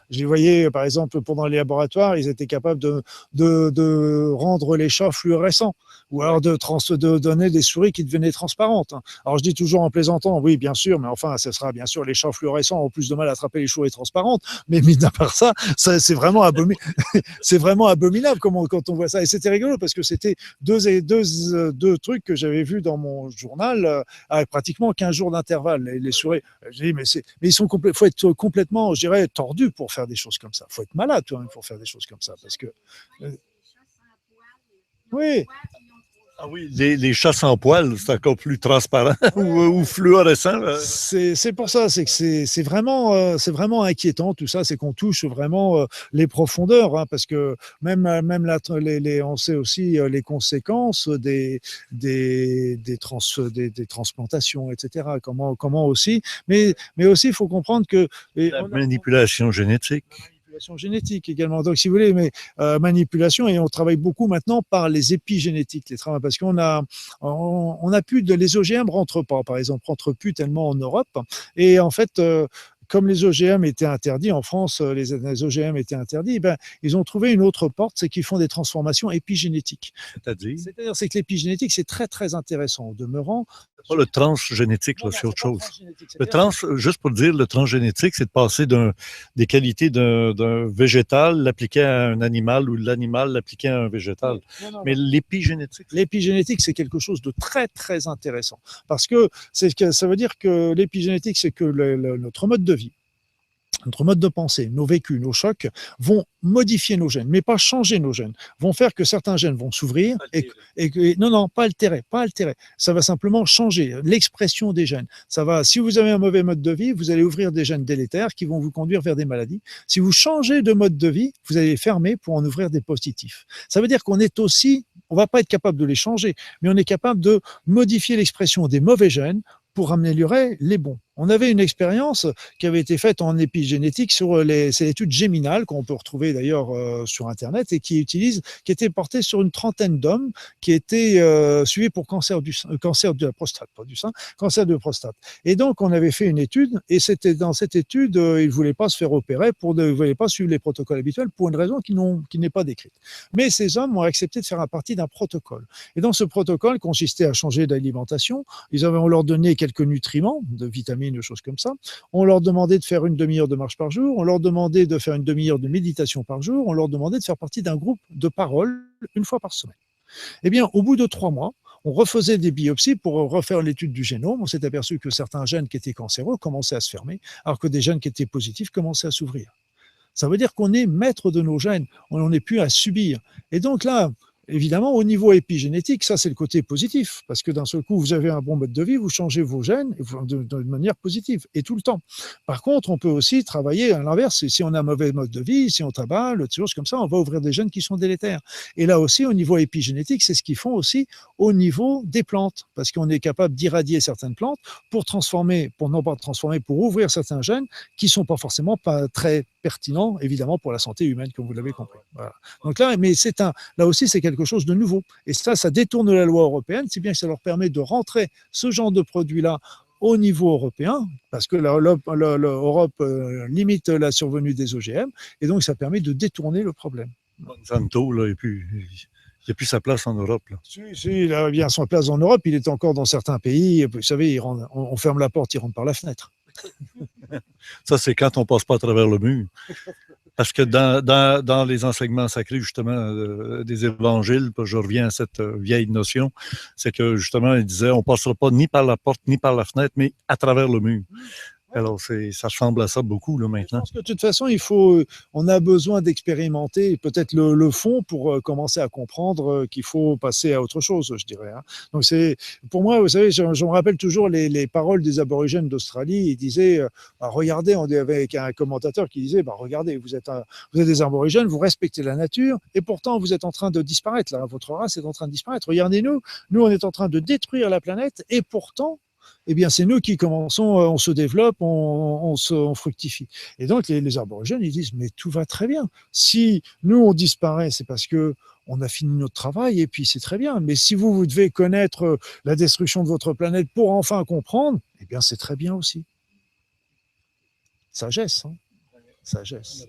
J'ai voyé, par exemple, pendant les laboratoires, ils étaient capables de rendre les chats fluorescents ou alors de donner des souris qui devenaient transparentes. Alors je dis toujours en plaisantant, oui, bien sûr, mais enfin, ce sera bien sûr les chats fluorescents ont plus de mal à attraper les souris transparentes. Mais mis à part ça, c'est vraiment abominable quand on voit ça. Et c'était rigolo parce que c'était deux trucs que j'avais vus dans mon journal avec pratiquement 15 jours d'intervalle. Les souris, j'ai dit, mais il faut être complètement, je dirais, tordu pour faire des choses comme ça. Il faut être malade toi, pour faire des choses comme ça. Parce que, oui. Ah oui, les chats sans poils, c'est encore plus transparent ou fluorescent. C'est pour ça, c'est que c'est vraiment inquiétant tout ça, c'est qu'on touche vraiment les profondeurs, hein, parce que même on sait aussi les conséquences des transplantations, etc. Comment aussi, mais aussi il faut comprendre que la manipulation génétique. manipulation génétique également. Donc, si vous voulez, mais manipulation, et on travaille beaucoup maintenant par les épigénétiques, parce qu'on a plus de, les OGM rentrent pas, par exemple, rentrent plus tellement en Europe. Et en fait, comme les OGM étaient interdits en France, les OGM étaient interdits, ben, ils ont trouvé une autre porte, c'est qu'ils font des transformations épigénétiques. C'est-à-dire, c'est que l'épigénétique, c'est très, très intéressant. Au demeurant, pas le transgénétique, là, c'est autre chose. Juste pour dire, le transgénétique, c'est de passer des qualités d'un végétal, l'appliquer à un animal, ou l'animal l'appliquer à un végétal. Mais l'épigénétique. L'épigénétique, c'est quelque chose de très, très intéressant. Parce que ça veut dire que l'épigénétique, c'est que notre mode de vie, notre mode de pensée, nos vécus, nos chocs vont modifier nos gènes, mais pas changer nos gènes, vont faire que certains gènes vont s'ouvrir non, pas altérer. Ça va simplement changer l'expression des gènes. Ça va, si vous avez un mauvais mode de vie, vous allez ouvrir des gènes délétères qui vont vous conduire vers des maladies. Si vous changez de mode de vie, vous allez les fermer pour en ouvrir des positifs. Ça veut dire qu'on est aussi, on va pas être capable de les changer, mais on est capable de modifier l'expression des mauvais gènes pour améliorer les bons. On avait une expérience qui avait été faite en épigénétique sur c'est l'étude Géminal qu'on peut retrouver d'ailleurs sur Internet et qui était portée sur une trentaine d'hommes qui étaient suivis pour cancer de la prostate, pas du sein, cancer de prostate. Et donc on avait fait une étude et c'était dans cette étude, ils ne voulaient pas se faire opérer, ils ne voulaient pas suivre les protocoles habituels pour une raison qui n'est pas décrite. Mais ces hommes ont accepté de faire partie d'un protocole. Et dans ce protocole consistait à changer d'alimentation. On leur donnait quelques nutriments, de vitamines, de choses comme ça. On leur demandait de faire une demi-heure de marche par jour. On leur demandait de faire une demi-heure de méditation par jour. On leur demandait de faire partie d'un groupe de parole une fois par semaine. Eh bien, au bout de 3 mois, on refaisait des biopsies pour refaire l'étude du génome. On s'est aperçu que certains gènes qui étaient cancéreux commençaient à se fermer, alors que des gènes qui étaient positifs commençaient à s'ouvrir. Ça veut dire qu'on est maître de nos gènes. On n'est plus à subir. Et donc là, évidemment, au niveau épigénétique, ça c'est le côté positif, parce que d'un seul coup, vous avez un bon mode de vie, vous changez vos gènes de manière positive, et tout le temps. Par contre, on peut aussi travailler à l'inverse, si on a un mauvais mode de vie, si on tabac, des choses comme ça, on va ouvrir des gènes qui sont délétères. Et là aussi, au niveau épigénétique, c'est ce qu'ils font aussi au niveau des plantes, parce qu'on est capable d'irradier certaines plantes pour pour ouvrir certains gènes qui ne sont pas forcément pas très pertinents, évidemment, pour la santé humaine, comme vous l'avez compris. Voilà. Donc là, mais là aussi, c'est quelque chose de nouveau. Et ça détourne la loi européenne, si bien que ça leur permet de rentrer ce genre de produit-là au niveau européen, parce que l'Europe limite la survenue des OGM, et donc ça permet de détourner le problème. Monsanto, là, il n'a plus sa place en Europe. Là. Si, il a bien son place en Europe, il est encore dans certains pays. Vous savez, on ferme la porte, il rentre par la fenêtre. Ça, c'est quand on ne passe pas à travers le mur. Parce que dans les enseignements sacrés, justement, des évangiles, je reviens à cette vieille notion, c'est que, justement, il disait, on ne passera pas ni par la porte, ni par la fenêtre, mais à travers le mur. Alors, ça ressemble à ça beaucoup, là, maintenant. Je pense que de toute façon, on a besoin d'expérimenter peut-être le fond pour commencer à comprendre qu'il faut passer à autre chose, je dirais. Hein. Donc, pour moi, vous savez, je me rappelle toujours les paroles des aborigènes d'Australie. Ils disaient, regardez, on avait avec un commentateur qui disait, regardez, vous êtes des aborigènes, vous respectez la nature, et pourtant, vous êtes en train de disparaître. Là, votre race est en train de disparaître. Regardez-nous, on est en train de détruire la planète, et pourtant, eh bien, c'est nous qui commençons, on se développe, on fructifie. Et donc, les aborigènes, ils disent, mais tout va très bien. Si nous, on disparaît, c'est parce que on a fini notre travail, et puis c'est très bien. Mais si vous devez connaître la destruction de votre planète pour enfin comprendre, eh bien, c'est très bien aussi. Sagesse, hein. Sagesse.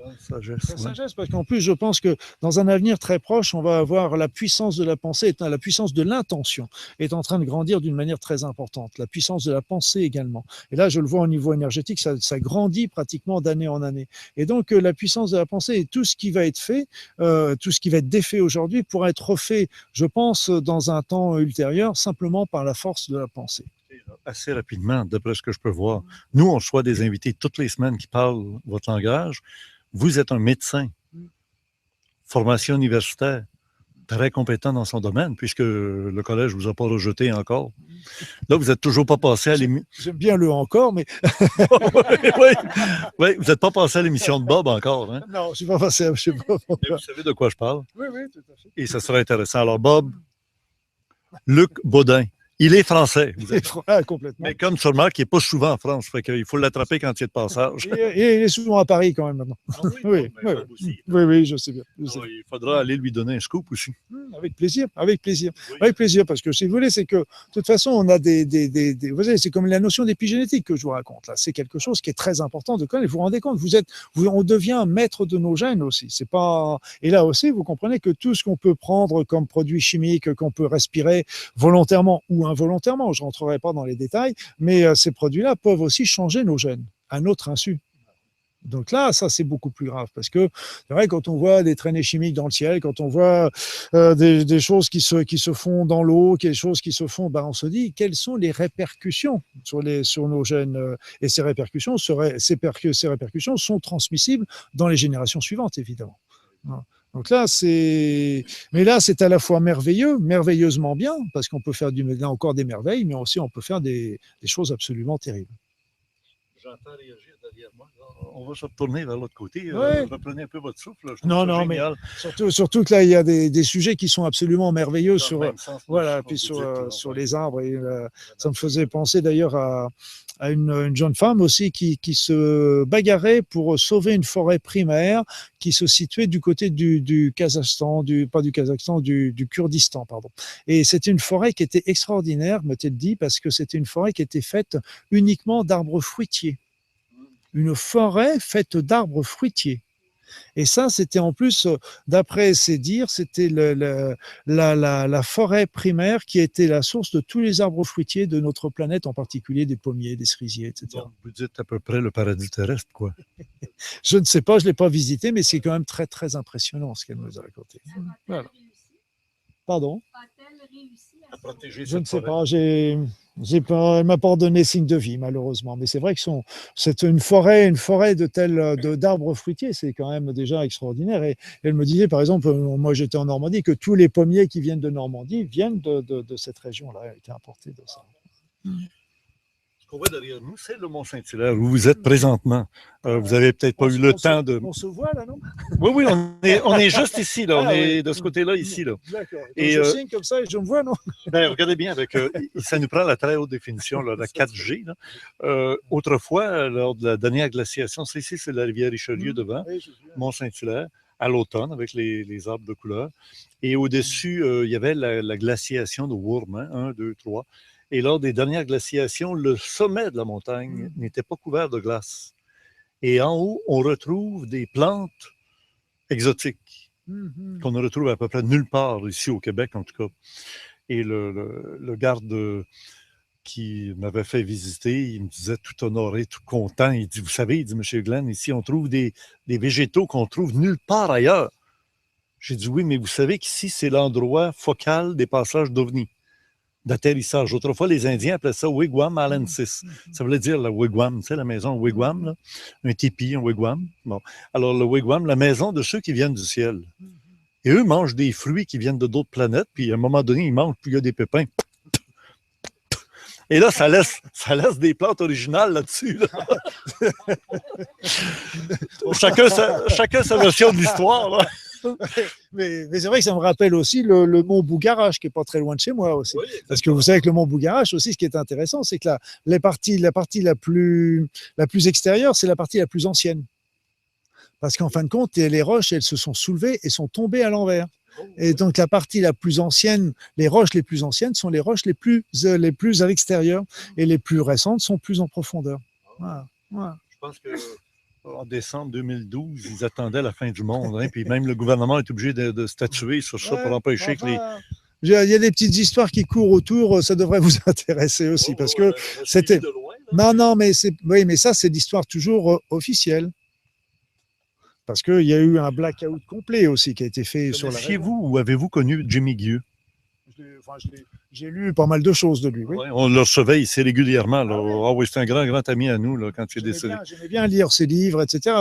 Sagesse, parce qu'en plus, je pense que dans un avenir très proche, on va avoir la puissance de la pensée, la puissance de l'intention est en train de grandir d'une manière très importante. La puissance de la pensée également. Et là, je le vois au niveau énergétique, ça grandit pratiquement d'année en année. Et donc, la puissance de la pensée et tout ce qui va être fait, tout ce qui va être défait aujourd'hui pourra être refait, je pense, dans un temps ultérieur, simplement par la force de la pensée. Assez rapidement, d'après ce que je peux voir. Nous, on reçoit des invités toutes les semaines qui parlent votre langage. Vous êtes un médecin, formation universitaire, très compétent dans son domaine, puisque le collège ne vous a pas rejeté encore. Là, vous n'êtes toujours pas passé à l'émission. J'aime bien le encore, mais. oui, vous n'êtes pas passé à l'émission de Bob encore. Hein? Non, je ne suis pas passé à Bob. Mais vous savez de quoi je parle? Oui, tout à fait. Et ça serait intéressant. Alors, Bob, Luc Baudin, Il est français. Vous êtes- Ah, complètement. Mais comme sûrement qu'il n'est pas souvent en France, fait qu'il faut l'attraper quand il est de passage. Et il est souvent à Paris quand même maintenant. Oui, oui, oui, je sais bien. je sais bien. Il faudra aller lui donner un scoop aussi. Avec plaisir, avec plaisir. Oui. Avec plaisir, parce que si vous voulez, c'est que de toute façon, on a vous savez, c'est comme la notion d'épigénétique que je vous raconte là. C'est quelque chose qui est très important de connaître. Vous vous rendez compte, on devient maître de nos gènes aussi. C'est pas, et là aussi, vous comprenez que tout ce qu'on peut prendre comme produit chimique, qu'on peut respirer volontairement ou involontairement, je rentrerai pas dans les détails, mais ces produits-là peuvent aussi changer nos gènes à notre insu. Donc là, ça, c'est beaucoup plus grave parce que c'est vrai, quand on voit des traînées chimiques dans le ciel, quand on voit des choses qui se font dans l'eau, des choses qui se font, ben, on se dit quelles sont les répercussions sur nos gènes et ces répercussions sont transmissibles dans les générations suivantes, évidemment. Donc là, mais là, c'est à la fois merveilleux, merveilleusement bien, parce qu'on peut faire là encore des merveilles, mais aussi on peut faire des choses absolument terribles. J'entends réagir derrière moi. On va se retourner vers l'autre côté. Ouais. Reprenez un peu votre souffle. Là. Non, mais surtout que là, il y a des sujets qui sont absolument merveilleux puis sur les arbres. Et, ça me faisait penser d'ailleurs à une jeune femme aussi qui se bagarrait pour sauver une forêt primaire qui se situait du côté du Kazakhstan, pas du Kazakhstan, du Kurdistan, pardon. Et c'était une forêt qui était extraordinaire, me-t-elle dit, parce que c'était une forêt qui était faite uniquement d'arbres fruitiers. Une forêt faite d'arbres fruitiers. Et ça, c'était en plus, d'après ses dires, c'était la forêt primaire qui était la source de tous les arbres fruitiers de notre planète, en particulier des pommiers, des cerisiers, etc. Donc, vous dites à peu près le paradis terrestre, quoi. Je ne sais pas, je ne l'ai pas visité, mais c'est quand même très, très impressionnant ce qu'elle nous a raconté. Voilà. Pardon ? A-t-elle réussi À protéger Je ne cette sais forêt. pas, elle m'a pas donné signe de vie, malheureusement. Mais c'est vrai que c'est une forêt d'arbres fruitiers, c'est quand même déjà extraordinaire. Et elle me disait, par exemple, moi j'étais en Normandie, que tous les pommiers qui viennent de Normandie viennent de cette région-là, ont été importés de ça. Ce qu'on voit derrière nous, c'est le Mont-Saint-Hilaire, où vous êtes présentement. Vous n'avez peut-être pas eu le temps de... On se voit là, non? Oui, on est juste ici, là. On Ah, est oui. de ce côté-là, ici, là. D'accord. Et, Je signe comme ça et je me vois, non? Ben, regardez bien, ça nous prend la très haute définition, là, la 4G. Là. Autrefois, lors de la dernière glaciation, ici, c'est la rivière Richelieu devant, Oui, je vois. Mont-Saint-Hilaire, à l'automne, avec les arbres de couleur. Et au-dessus, il y avait la glaciation de Wurm, 1, 2, 3. Et lors des dernières glaciations, le sommet de la montagne n'était pas couvert de glace. Et en haut, on retrouve des plantes exotiques qu'on ne retrouve à peu près nulle part ici au Québec, en tout cas. Et le garde qui m'avait fait visiter, il me disait tout honoré, tout content. Il dit, vous savez, il dit, M. Glenn, ici, on trouve des végétaux qu'on trouve nulle part ailleurs. J'ai dit, oui, mais vous savez qu'ici, c'est l'endroit focal des passages d'ovnis, d'atterrissage. Autrefois, les Indiens appelaient ça wigwam alensis. Ça voulait dire la wigwam, tu sais, la maison wigwam, là. Un tipi, un wigwam. Bon. Alors, le wigwam, la maison de ceux qui viennent du ciel. Et eux mangent des fruits qui viennent de d'autres planètes, puis à un moment donné, ils mangent, puis il y a des pépins. Et là, ça laisse des plantes originales là-dessus. Là. chacun sa version de l'histoire. Là. Mais c'est vrai que ça me rappelle aussi le mont Bougarache, qui est pas très loin de chez moi aussi. Oui, parce que vous savez que le mont Bougarache aussi, ce qui est intéressant, c'est que la partie la plus extérieure, c'est la partie la plus ancienne. Parce qu'en fin de compte, les roches, elles se sont soulevées et sont tombées à l'envers. Et donc la partie la plus ancienne, les roches les plus anciennes sont les roches les plus à l'extérieur, et les plus récentes sont plus en profondeur. Voilà. Voilà. Je pense qu'en décembre 2012, ils attendaient la fin du monde, hein, puis même le gouvernement est obligé de statuer sur ça pour empêcher que les... Il y a des petites histoires qui courent autour, ça devrait vous intéresser aussi, parce que c'était... Non, mais ça, c'est l'histoire toujours officielle. Parce qu'il y a eu un blackout complet aussi qui a été fait sur la... Chez-vous, ou avez-vous connu Jimmy Gueux? J'ai lu pas mal de choses de lui, oui. Ouais, on le recevait ici régulièrement. Là. Ah oui, c'est un grand ami à nous là, quand il est décédé. J'aimais bien lire ses livres, etc.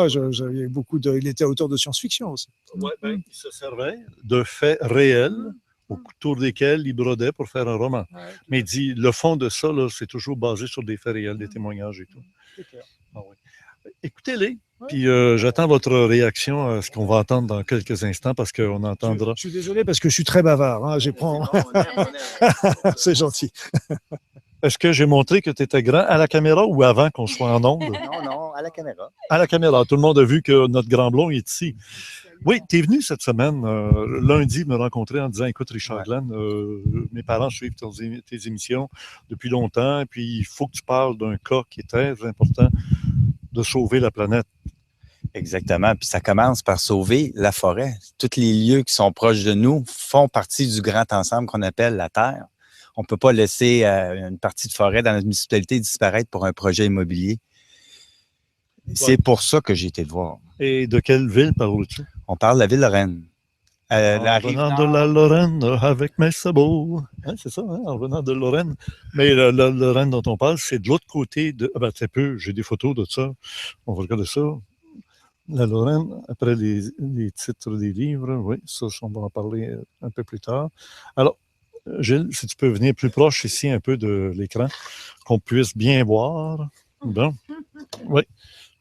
Il était auteur de science-fiction aussi. Ouais, il se servait de faits réels autour desquels il brodait pour faire un roman. Ouais, mais il dit, le fond de ça, c'est toujours basé sur des faits réels, des témoignages et tout. C'est clair. Ah, oui. Écoutez-les, Puis j'attends votre réaction à ce qu'on va entendre dans quelques instants parce qu'on entendra. Je suis désolé parce que je suis très bavard. Hein, C'est gentil. Est-ce que j'ai montré que tu étais grand à la caméra ou avant qu'on soit en onde? Non, à la caméra. À la caméra. Tout le monde a vu que notre grand blond est ici. Oui, tu es venu cette semaine, lundi, me rencontrer en disant, écoute, Richard Glenn, mes parents suivent tes émissions depuis longtemps, et puis il faut que tu parles d'un cas qui est très important, de sauver la planète. Exactement. Puis ça commence par sauver la forêt. Tous les lieux qui sont proches de nous font partie du grand ensemble qu'on appelle la Terre. On ne peut pas laisser une partie de forêt dans notre municipalité disparaître pour un projet immobilier. C'est pour ça que j'ai été te voir. Et de quelle ville parles-tu? On parle de la ville de Lorraine. En revenant de la Lorraine avec mes sabots. Hein, c'est ça, hein, en revenant de Lorraine. Mais la Lorraine dont on parle, c'est de l'autre côté de... Ah ben, très peu, j'ai des photos de ça. On va regarder ça. La Lorraine, après les titres des livres, oui, ça, on va en parler un peu plus tard. Alors, Gilles, si tu peux venir plus proche ici un peu de l'écran, qu'on puisse bien voir. Bon. Oui.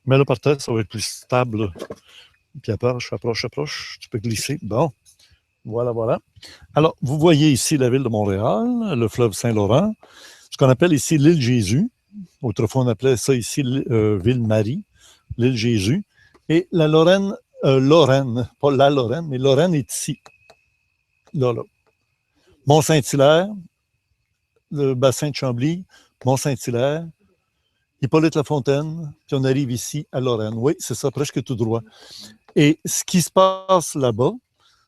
Mets-le par terre, ça va être plus stable. Puis approche. Tu peux glisser. Bon. Voilà. Alors, vous voyez ici la ville de Montréal, le fleuve Saint-Laurent, ce qu'on appelle ici l'île Jésus. Autrefois, on appelait ça ici Ville-Marie, l'île Jésus. Et la Lorraine, pas la Lorraine, mais Lorraine est ici. Là. Mont-Saint-Hilaire, le bassin de Chambly, Mont-Saint-Hilaire, Hippolyte-Lafontaine, puis on arrive ici à Lorraine. Oui, c'est ça, presque tout droit. Et ce qui se passe là-bas,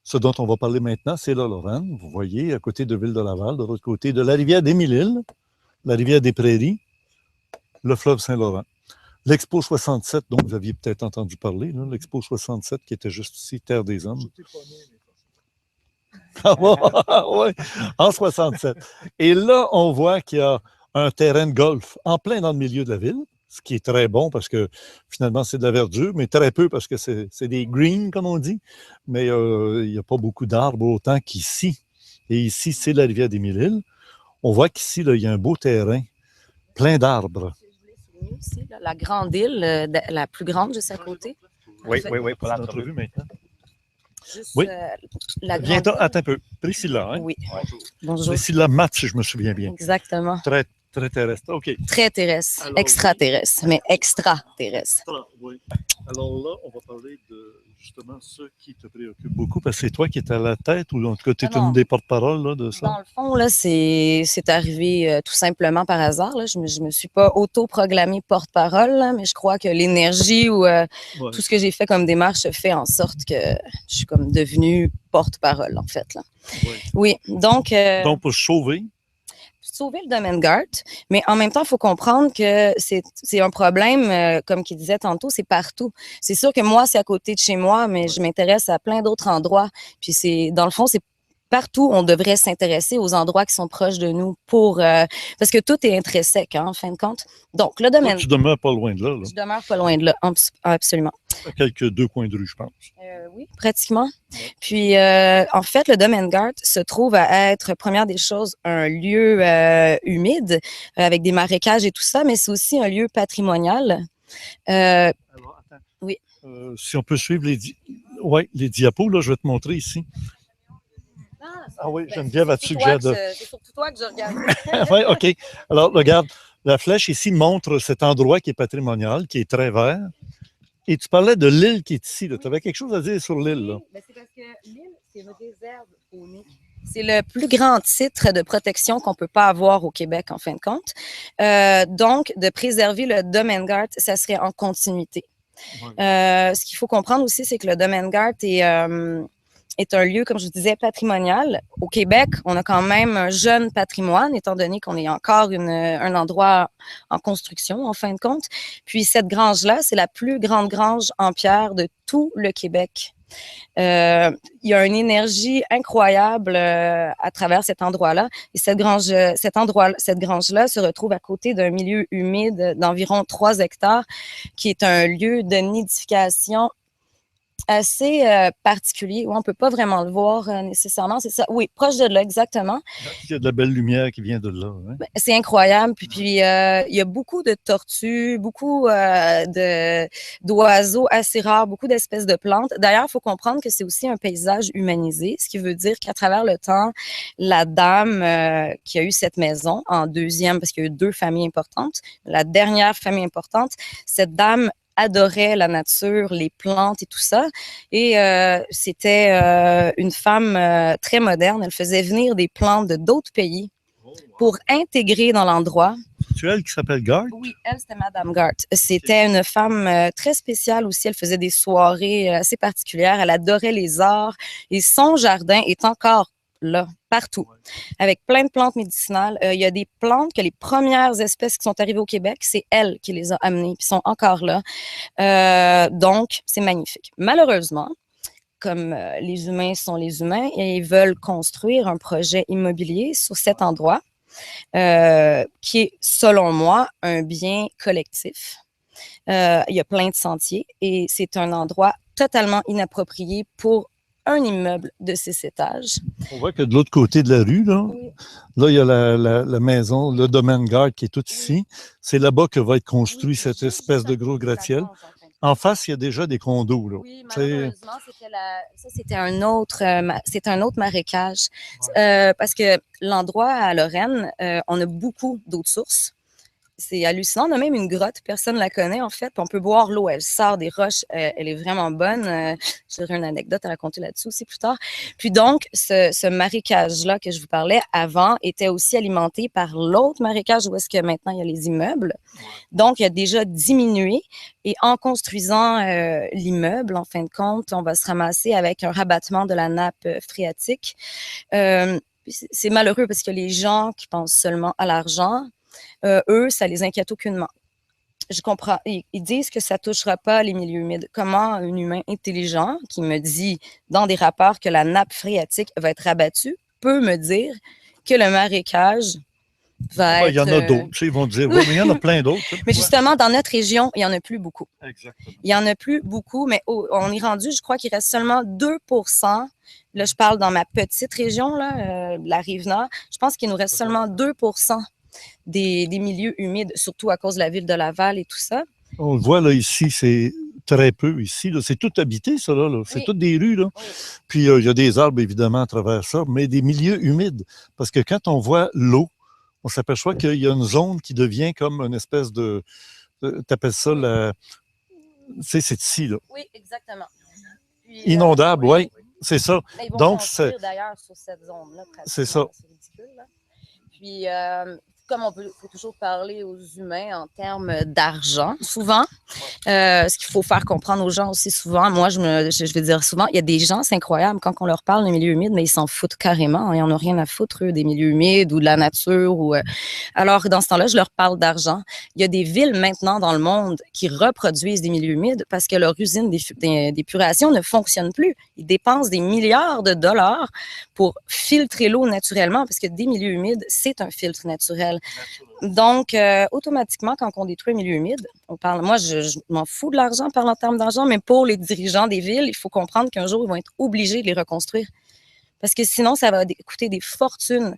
ce dont on va parler maintenant, c'est la Lorraine. Vous voyez, à côté de Ville-de-Laval, de l'autre côté de la rivière d'Émile-Île, la rivière des Prairies, le fleuve Saint-Laurent. L'Expo 67, dont vous aviez peut-être entendu parler, l'Expo 67 qui était juste ici, Terre des Hommes. Ah ouais, en 67. Et là, on voit qu'il y a un terrain de golf en plein dans le milieu de la ville, ce qui est très bon parce que finalement, c'est de la verdure, mais très peu parce que c'est des greens, comme on dit. Mais il n'y a pas beaucoup d'arbres autant qu'ici. Et ici, c'est la rivière d'Émile-Île. On voit qu'ici, il y a un beau terrain, plein d'arbres. Aussi, là, la grande île, la plus grande juste à côté. Oui, pour l'entrevue maintenant. Juste, Oui. La grande... Bientôt, attends un peu. Priscilla, hein? Oui. Bonjour. Priscilla Matt, si je me souviens bien. Exactement. Très, très terrestre. OK. Très terrestre. Alors, extraterrestre, mais extraterrestre. Oui. Alors là, on va parler de justement ce qui te préoccupe beaucoup, parce que c'est toi qui es à la tête, ou en tout cas, tu es une des porte-paroles de ça? Dans le fond, là, c'est arrivé tout simplement par hasard. Là. Je me suis pas auto-proclamée porte-parole, là, mais je crois que l'énergie ou tout ce que j'ai fait comme démarche fait en sorte que je suis comme devenue porte-parole, en fait. Là. Oui. Donc, pour sauver le domaine GART, mais en même temps, il faut comprendre que c'est un problème, comme qu'il disait tantôt, c'est partout. C'est sûr que moi, c'est à côté de chez moi, mais je m'intéresse à plein d'autres endroits. Puis dans le fond, c'est partout, on devrait s'intéresser aux endroits qui sont proches de nous parce que tout est intrinsèque, hein, en fin de compte. Donc, le domaine... Tu demeures pas loin de là. Je demeure pas loin de là, absolument. À quelques 2 coins de rue, je pense. Oui, pratiquement. Puis, en fait, le domaine GART se trouve à être, première des choses, un lieu humide avec des marécages et tout ça, mais c'est aussi un lieu patrimonial. Alors, attends. Oui. Si on peut suivre les diapos, là, je vais te montrer ici. Ah oui, Geneviève a suggéré de... C'est surtout toi que je regarde. Oui, OK. Alors, regarde, la flèche ici montre cet endroit qui est patrimonial, qui est très vert. Et tu parlais de l'île qui est ici. Tu avais quelque chose à dire sur l'île. Là. Oui, c'est parce que l'île, c'est une réserve faunique. C'est le plus grand titre de protection qu'on ne peut pas avoir au Québec, en fin de compte. Donc, de préserver le domaine GART, ça serait en continuité. Oui. Ce qu'il faut comprendre aussi, c'est que le domaine GART est un lieu, comme je vous disais, patrimonial. Au Québec, on a quand même un jeune patrimoine, étant donné qu'on est encore un endroit en construction, en fin de compte. Puis cette grange-là, c'est la plus grande grange en pierre de tout le Québec. Il y a une énergie incroyable à travers cet endroit-là. Et cette grange-là se retrouve à côté d'un milieu humide d'environ 3 hectares, qui est un lieu de nidification assez particulier, où on ne peut pas vraiment le voir nécessairement. C'est ça. Oui, proche de là, exactement. Il y a de la belle lumière qui vient de là. Hein? C'est incroyable. Puis il y a beaucoup de tortues, beaucoup d'oiseaux assez rares, beaucoup d'espèces de plantes. D'ailleurs, il faut comprendre que c'est aussi un paysage humanisé, ce qui veut dire qu'à travers le temps, la dame qui a eu cette maison en deuxième, parce qu'il y a eu 2 familles importantes, la dernière famille importante, cette dame adorait la nature, les plantes et tout ça. Et c'était une femme très moderne. Elle faisait venir des plantes de d'autres pays pour intégrer dans l'endroit. C'est elle qui s'appelle Garth? Oui, elle, c'était Madame Garth. C'était une femme très spéciale aussi. Elle faisait des soirées assez particulières. Elle adorait les arts. Et son jardin est encore là, partout, avec plein de plantes médicinales. Il y a des plantes que les premières espèces qui sont arrivées au Québec, c'est elle qui les a amenées, puis sont encore là. Donc, c'est magnifique. Malheureusement, comme les humains sont les humains, et ils veulent construire un projet immobilier sur cet endroit, qui est, selon moi, un bien collectif. Il y a plein de sentiers et c'est un endroit totalement inapproprié pour un immeuble de 6 étages. On voit que de l'autre côté de la rue, là, Oui. là il y a la maison, le domaine Garth qui est tout ici. C'est là-bas que va être construit cette espèce de gros gratte-ciel. En face, il y a déjà des condos. Là. Oui, malheureusement, c'était un autre marécage. Parce que l'endroit à Lorraine, on a beaucoup d'eau de source. C'est hallucinant. On a même une grotte, personne ne la connaît en fait. Puis on peut boire l'eau, elle sort des roches, elle est vraiment bonne. J'aurai une anecdote à raconter là-dessus aussi plus tard. Puis donc, ce marécage-là que je vous parlais avant était aussi alimenté par l'autre marécage où est-ce que maintenant il y a les immeubles. Donc, il a déjà diminué. Et en construisant l'immeuble, en fin de compte, on va se ramasser avec un rabattement de la nappe phréatique. C'est malheureux parce que les gens qui pensent seulement à l'argent, eux, ça les inquiète aucunement. Je comprends. Ils disent que ça ne touchera pas les milieux humides. Comment un humain intelligent qui me dit dans des rapports que la nappe phréatique va être rabattue peut me dire que le marécage va être... Il y en a d'autres. Ils vont dire, oui, mais il y en a plein d'autres. Mais justement, dans notre région, il n'y en a plus beaucoup. Exactement. Il n'y en a plus beaucoup, mais on est rendu, je crois qu'il reste seulement 2%. Là, je parle dans ma petite région, là, la Rive-Nord. Je pense qu'il nous reste seulement 2% des milieux humides, surtout à cause de la ville de Laval et tout ça. On le voit là ici, c'est très peu ici. Là. C'est tout habité, ça. Là. C'est toutes des rues. Là. Oui. Puis il y a des arbres, évidemment, à travers ça, mais des milieux humides. Parce que quand on voit l'eau, on s'aperçoit qu'il y a une zone qui devient comme une espèce de... Tu appelles ça la... Tu sais, c'est ici, là. Oui, exactement. Puis, inondable, oui. C'est ça. Mais ils vont donc, construire d'ailleurs sur cette zone-là. C'est ça. C'est ridicule, là. Puis, comme on faut toujours parler aux humains en termes d'argent, souvent, ce qu'il faut faire comprendre aux gens aussi souvent, moi, je vais dire souvent, il y a des gens, c'est incroyable, quand on leur parle des milieux humides, mais ils s'en foutent carrément. Ils n'en ont rien à foutre, eux, des milieux humides ou de la nature. Alors, dans ce temps-là, je leur parle d'argent. Il y a des villes maintenant dans le monde qui reproduisent des milieux humides parce que leur usine d'épuration ne fonctionne plus. Ils dépensent des milliards de dollars pour filtrer l'eau naturellement parce que des milieux humides, c'est un filtre naturel. Donc, automatiquement, quand on détruit un milieu humide, on parle. Moi, je m'en fous de l'argent, parle en termes d'argent, mais pour les dirigeants des villes, il faut comprendre qu'un jour, ils vont être obligés de les reconstruire. Parce que sinon, ça va coûter des fortunes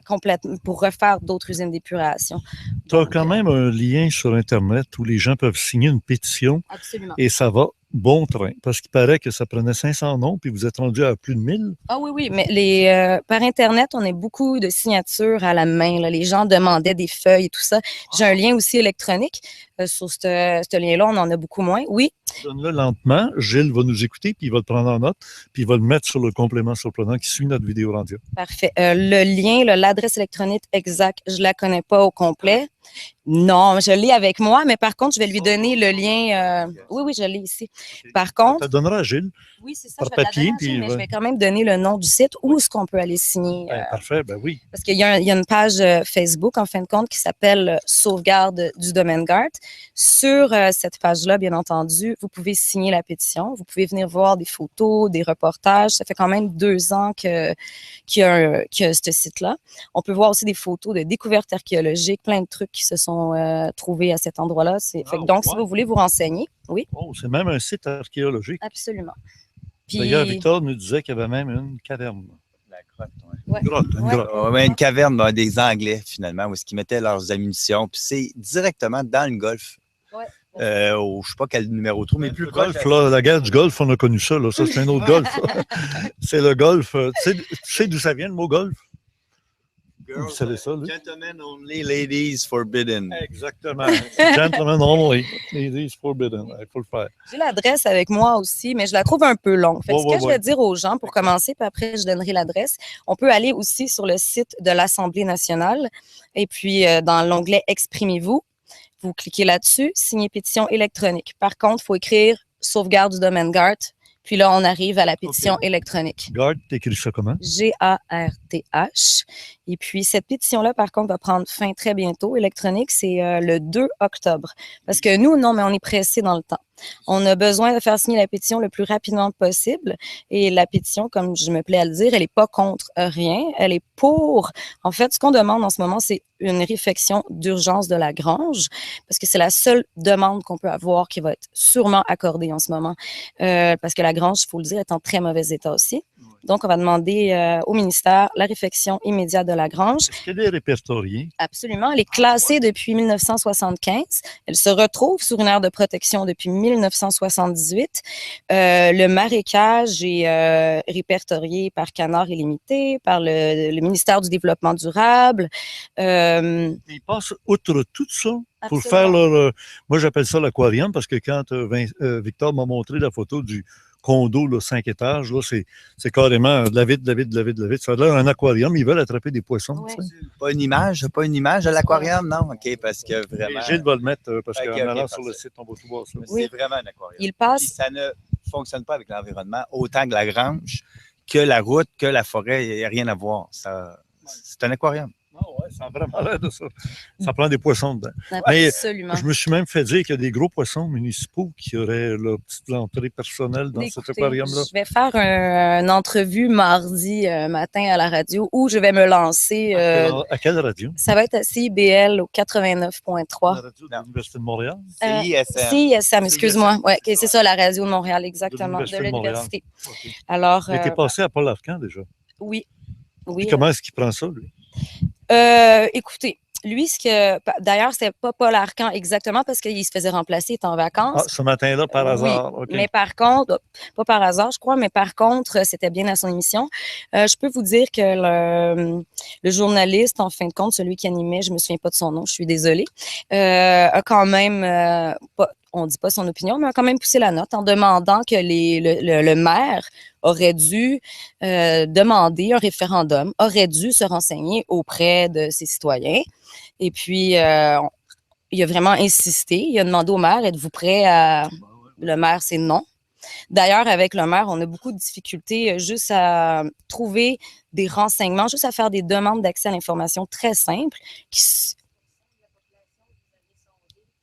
complètement pour refaire d'autres usines d'épuration. Tu as quand même un lien sur Internet où les gens peuvent signer une pétition. Absolument. Et ça va bon train. Parce qu'il paraît que ça prenait 500 noms, puis vous êtes rendu à plus de 1000. Ah oui, mais par Internet, on a beaucoup de signatures à la main. Là. Les gens demandaient des feuilles et tout ça. J'ai un lien aussi électronique. Sur ce lien-là, on en a beaucoup moins. Oui. Donne-le lentement. Gilles va nous écouter, puis il va le prendre en note, puis il va le mettre sur le complément surprenant qui suit notre vidéo rendu. Parfait. Le lien, l'adresse électronique exacte, je ne la connais pas au complet. Non, je l'ai avec moi, mais par contre, je vais lui donner le lien. Oui, je l'ai ici. Par contre. Tu le donneras à Gilles. Oui, c'est ça. Par je vais papier, Gilles, mais je vais quand même donner le nom du site où est-ce qu'on peut aller signer. Parfait, ben oui. Parce qu'il y a une page Facebook, en fin de compte, qui s'appelle Sauvegarde du domaine Garth. Sur cette page-là, bien entendu, vous pouvez signer la pétition. Vous pouvez venir voir des photos, des reportages. Ça fait quand même 2 ans qu'il y a ce site-là. On peut voir aussi des photos de découvertes archéologiques, plein de trucs qui se sont trouvés à cet endroit-là. Donc, si vous voulez vous renseigner, Oui. Oh, c'est même un site archéologique. Absolument. Puis, D'ailleurs, Victor nous disait qu'il y avait même une caverne. La grotte, ouais. ouais. Une grotte, une Ouais. grotte. Ouais, une caverne des Anglais, finalement, où ils mettaient leurs munitions. Puis c'est directement dans le golfe. Ouais. Je ne sais pas quel numéro trop, mais plus Le proche. golfe, là, la guerre du golfe, on a connu ça. Là. Ça, c'est un autre golfe. C'est le golfe. Tu sais d'où ça vient, le mot golfe? Vous savez ça, lui? Gentlemen only, ladies forbidden. Exactement. Gentlemen only. Ladies forbidden. Il faut le faire. J'ai l'adresse avec moi aussi, mais je la trouve un peu longue. Fait que ce que je Ouais. vais dire aux gens pour commencer, puis après, je donnerai l'adresse. On peut aller aussi sur le site de l'Assemblée nationale et puis dans l'onglet « Exprimez-vous », vous cliquez là-dessus, « Signer pétition électronique ». Par contre, il faut écrire « Sauvegarde du domaine GART ». Puis là, on arrive à la pétition électronique. Garde, t'écris ça comment? G-A-R-T-H. Et puis, cette pétition-là, par contre, va prendre fin très bientôt. Électronique, c'est le 2 octobre. Parce que nous, non, mais on est pressé dans le temps. On a besoin de faire signer la pétition le plus rapidement possible. Et la pétition, comme je me plais à le dire, elle n'est pas contre rien. Elle est pour. En fait, ce qu'on demande en ce moment, c'est une réfection d'urgence de la grange, parce que c'est la seule demande qu'on peut avoir qui va être sûrement accordée en ce moment. Parce que la grange, il faut le dire, est en très mauvais état aussi. Donc, on va demander au ministère la réfection immédiate de la grange. Est-ce qu'elle est répertoriée? Absolument. Elle est classée depuis 1975. Elle se retrouve sur une aire de protection depuis 1978. Le marécage est répertorié par Canard illimité, par le ministère du Développement durable. Ils passent outre tout ça pour Absolument. faire leur... moi, j'appelle ça l'aquarium parce que quand Victor m'a montré la photo du condo, là, 5 étages, là, c'est carrément de la vitre, de la vitre, de la vitre, de la vitre. Ça a l'air un aquarium. Ils veulent attraper des poissons. Ouais. tu sais. Pas une image de l'aquarium, non? OK, parce que vraiment. Gilles va le mettre parce Ok, qu'en ok, allant sur parfait. le site, on va tout voir ça. Oui. C'est vraiment un aquarium. Il Puis passe. ça ne fonctionne pas avec l'environnement, autant que la grange, que la route, que la forêt, il n'y a rien à voir. C'est un aquarium. Ah ouais, ça a vraiment l'air de ça. Ça prend des poissons dedans. Mais Absolument. je me suis même fait dire qu'il y a des gros poissons municipaux qui auraient leur petite entrée personnelle dans cet Écoutez, aquarium-là. je vais faire une entrevue mardi matin à la radio où je vais me lancer. À quelle radio? Ça va être à CIBL au 89.3. La radio de l'Université de Montréal? CISM. CISM, excuse-moi. Oui, C'est c'est ça, la radio de Montréal, exactement, de l'Université de Montréal. l'université. Ok. Alors, Il était passé à Paul Arcand déjà. oui. Puis Oui. comment est-ce qu'il prend ça, lui? Écoutez, lui, d'ailleurs, c'est pas Paul Arcand exactement parce qu'il se faisait remplacer, il était en vacances. Ah, ce matin-là, par hasard. Oui, OK. mais par contre, pas par hasard, je crois, mais par contre, c'était bien à son émission. Je peux vous dire que le journaliste, en fin de compte, celui qui animait, je me souviens pas de son nom, je suis désolée, a quand même, on dit pas son opinion, mais a quand même poussé la note en demandant que le maire aurait dû demander un référendum, aurait dû se renseigner auprès de ses citoyens. Et puis, il a vraiment insisté. Il a demandé au maire, êtes-vous prêt à... Le maire, c'est non. D'ailleurs, avec le maire, on a beaucoup de difficultés juste à trouver des renseignements, juste à faire des demandes d'accès à l'information très simples.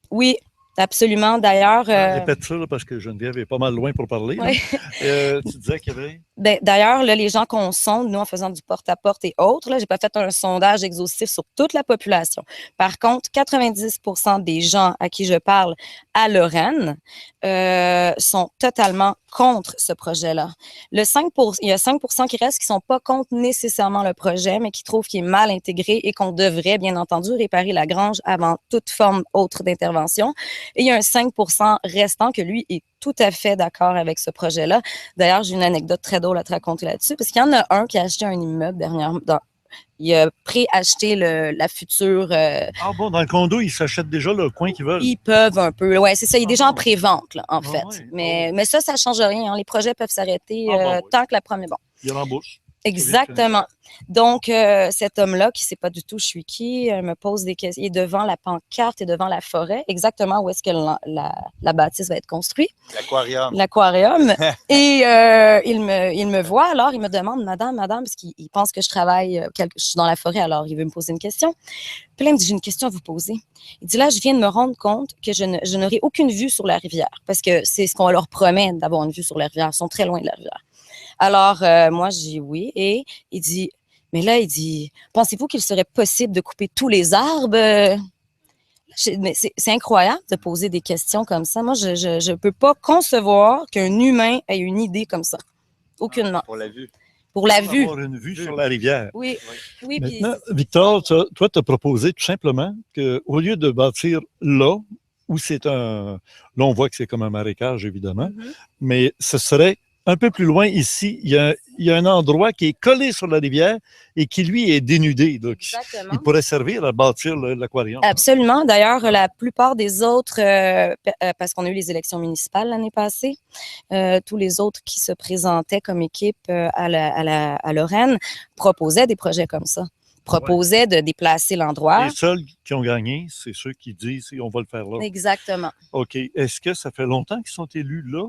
Oui, absolument. D'ailleurs... Répète ça, là, parce que Geneviève est pas mal loin pour parler. là. Oui. Tu disais qu'il y avait... D'ailleurs, là, les gens qu'on sonde, nous, en faisant du porte-à-porte et autres, là, j'ai pas fait un sondage exhaustif sur toute la population. Par contre, 90% des gens à qui je parle à Lorraine sont totalement contre ce projet-là. Il y a 5% qui restent qui sont pas contre nécessairement le projet, mais qui trouvent qu'il est mal intégré et qu'on devrait, bien entendu, réparer la grange avant toute forme autre d'intervention. Et il y a un 5% restant que lui est tout à fait d'accord avec ce projet-là. D'ailleurs, j'ai une anecdote très drôle à te raconter là-dessus, parce qu'il y en a un qui a acheté un immeuble dernièrement. Il a préacheté la future... Ah bon, dans le condo, ils s'achètent déjà le coin qu'ils veulent. Ils peuvent un peu. Oui, c'est ça. Il est déjà en pré-vente, là, en fait. oui. Mais ça ne change rien. Hein. Les projets peuvent s'arrêter Oui. tant que la première... Bon. Il l'embauche. Exactement. Donc, cet homme-là, qui ne sait pas du tout je suis qui, me pose des questions. Il est devant la pancarte et devant la forêt, exactement où est-ce que la bâtisse va être construite. L'aquarium. L'aquarium. Et il me voit, alors il me demande, madame, parce qu'il pense que je travaille, je suis dans la forêt, alors il veut me poser une question. Puis là, il me dit, j'ai une question à vous poser. Il dit, là, je viens de me rendre compte que je n'aurai aucune vue sur la rivière, parce que c'est ce qu'on leur promet d'avoir une vue sur la rivière. Ils sont très loin de la rivière. Alors, moi, je dis oui. Et il dit, mais là, il dit, pensez-vous qu'il serait possible de couper tous les arbres? Mais c'est incroyable de poser des questions comme ça. Moi, je peux pas concevoir qu'un humain ait une idée comme ça. Aucunement. Pour la vue. Pour la vue. Avoir une vue sur la rivière. Oui, oui. Puis, Maintenant, Victor, toi, tu as proposé tout simplement qu'au lieu de bâtir là, où c'est un... Là, on voit que c'est comme un marécage, évidemment, mais ce serait un peu plus loin ici. Il y a un endroit qui est collé sur la rivière et qui, lui, est dénudé. Donc, exactement. il pourrait servir à bâtir l'aquarium. Absolument. D'ailleurs, la plupart des autres, parce qu'on a eu les élections municipales l'année passée, tous les autres qui se présentaient comme équipe à Lorraine proposaient des projets comme ça. Proposaient de déplacer l'endroit. Les seuls qui ont gagné, c'est ceux qui disent on va le faire là. Exactement. OK. Est-ce que ça fait longtemps qu'ils sont élus là?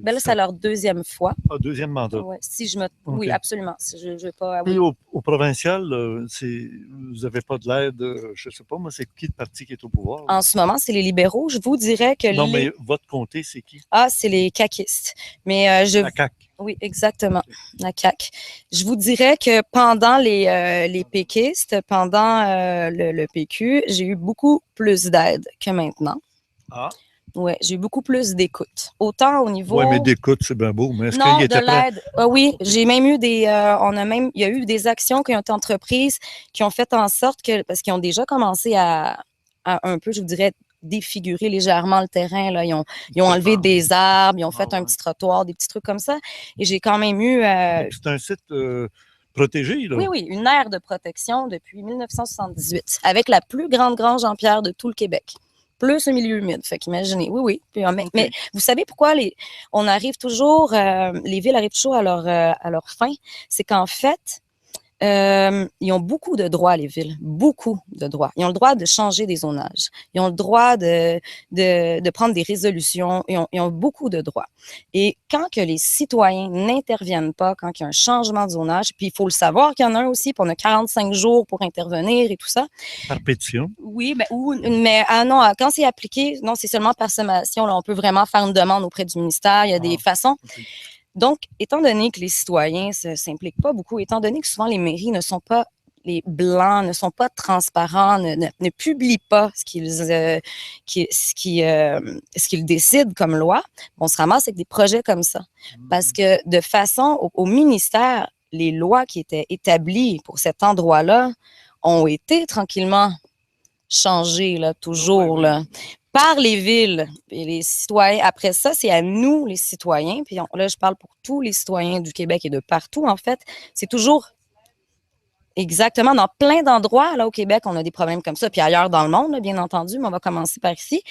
Ben là, c'est leur deuxième fois. Ah, deuxième mandat. Ouais, Okay. Oui, absolument. Je vais pas. Et Oui. au provincial, vous n'avez pas de l'aide, je ne sais pas, moi, c'est qui le parti qui est au pouvoir? En ce moment, c'est les libéraux. Je vous dirais que Non, mais votre comté, c'est qui? Ah, c'est les caquistes. Mais La CAQ. Oui, exactement, la CAQ. Je vous dirais que pendant les péquistes, pendant le PQ, j'ai eu beaucoup plus d'aide que maintenant. Ah. Oui, j'ai eu beaucoup plus d'écoute. Autant au niveau... Oui, mais d'écoute, c'est bien beau, mais est-ce Non, qu'il était de prêt? l'aide. Oui, j'ai même eu il y a eu des actions qui ont été entreprises qui ont fait en sorte que, parce qu'ils ont déjà commencé à un peu, je vous dirais, défigurer légèrement le terrain. Là. Ils ont enlevé des arbres, ils ont fait un petit trottoir, des petits trucs comme ça. Et j'ai quand même eu... C'est un site protégé, là? Oui, une aire de protection depuis 1978, avec la plus grande grange en pierre de tout le Québec. Plus un milieu humide. Fait qu'imaginez, oui. Puis, mais vous savez pourquoi on arrive toujours, les villes arrivent toujours à leur fin? C'est qu'en fait, ils ont beaucoup de droits, les villes. Beaucoup de droits. Ils ont le droit de changer des zonages. Ils ont le droit de prendre des résolutions. Ils ont beaucoup de droits. Et quand que les citoyens n'interviennent pas, quand il y a un changement de zonage, puis il faut le savoir qu'il y en a un aussi, puis on a 45 jours pour intervenir et tout ça. Par pétition? Oui, mais non, quand c'est appliqué, non, c'est seulement par sommation. Là, on peut vraiment faire une demande auprès du ministère. Il y a des façons. Okay. Donc, étant donné que les citoyens ne s'impliquent pas beaucoup, étant donné que souvent les mairies ne sont pas les blancs, ne sont pas transparents, ne publient pas ce qu'ils décident comme loi, on se ramasse avec des projets comme ça. Parce que de façon, au ministère, les lois qui étaient établies pour cet endroit-là ont été tranquillement changées, là, toujours, là. Par les villes et les citoyens. Après ça, c'est à nous, les citoyens, puis là, je parle pour tous les citoyens du Québec et de partout, en fait, c'est toujours exactement dans plein d'endroits, là, au Québec, on a des problèmes comme ça, puis ailleurs dans le monde, là, bien entendu, mais on va commencer par ici.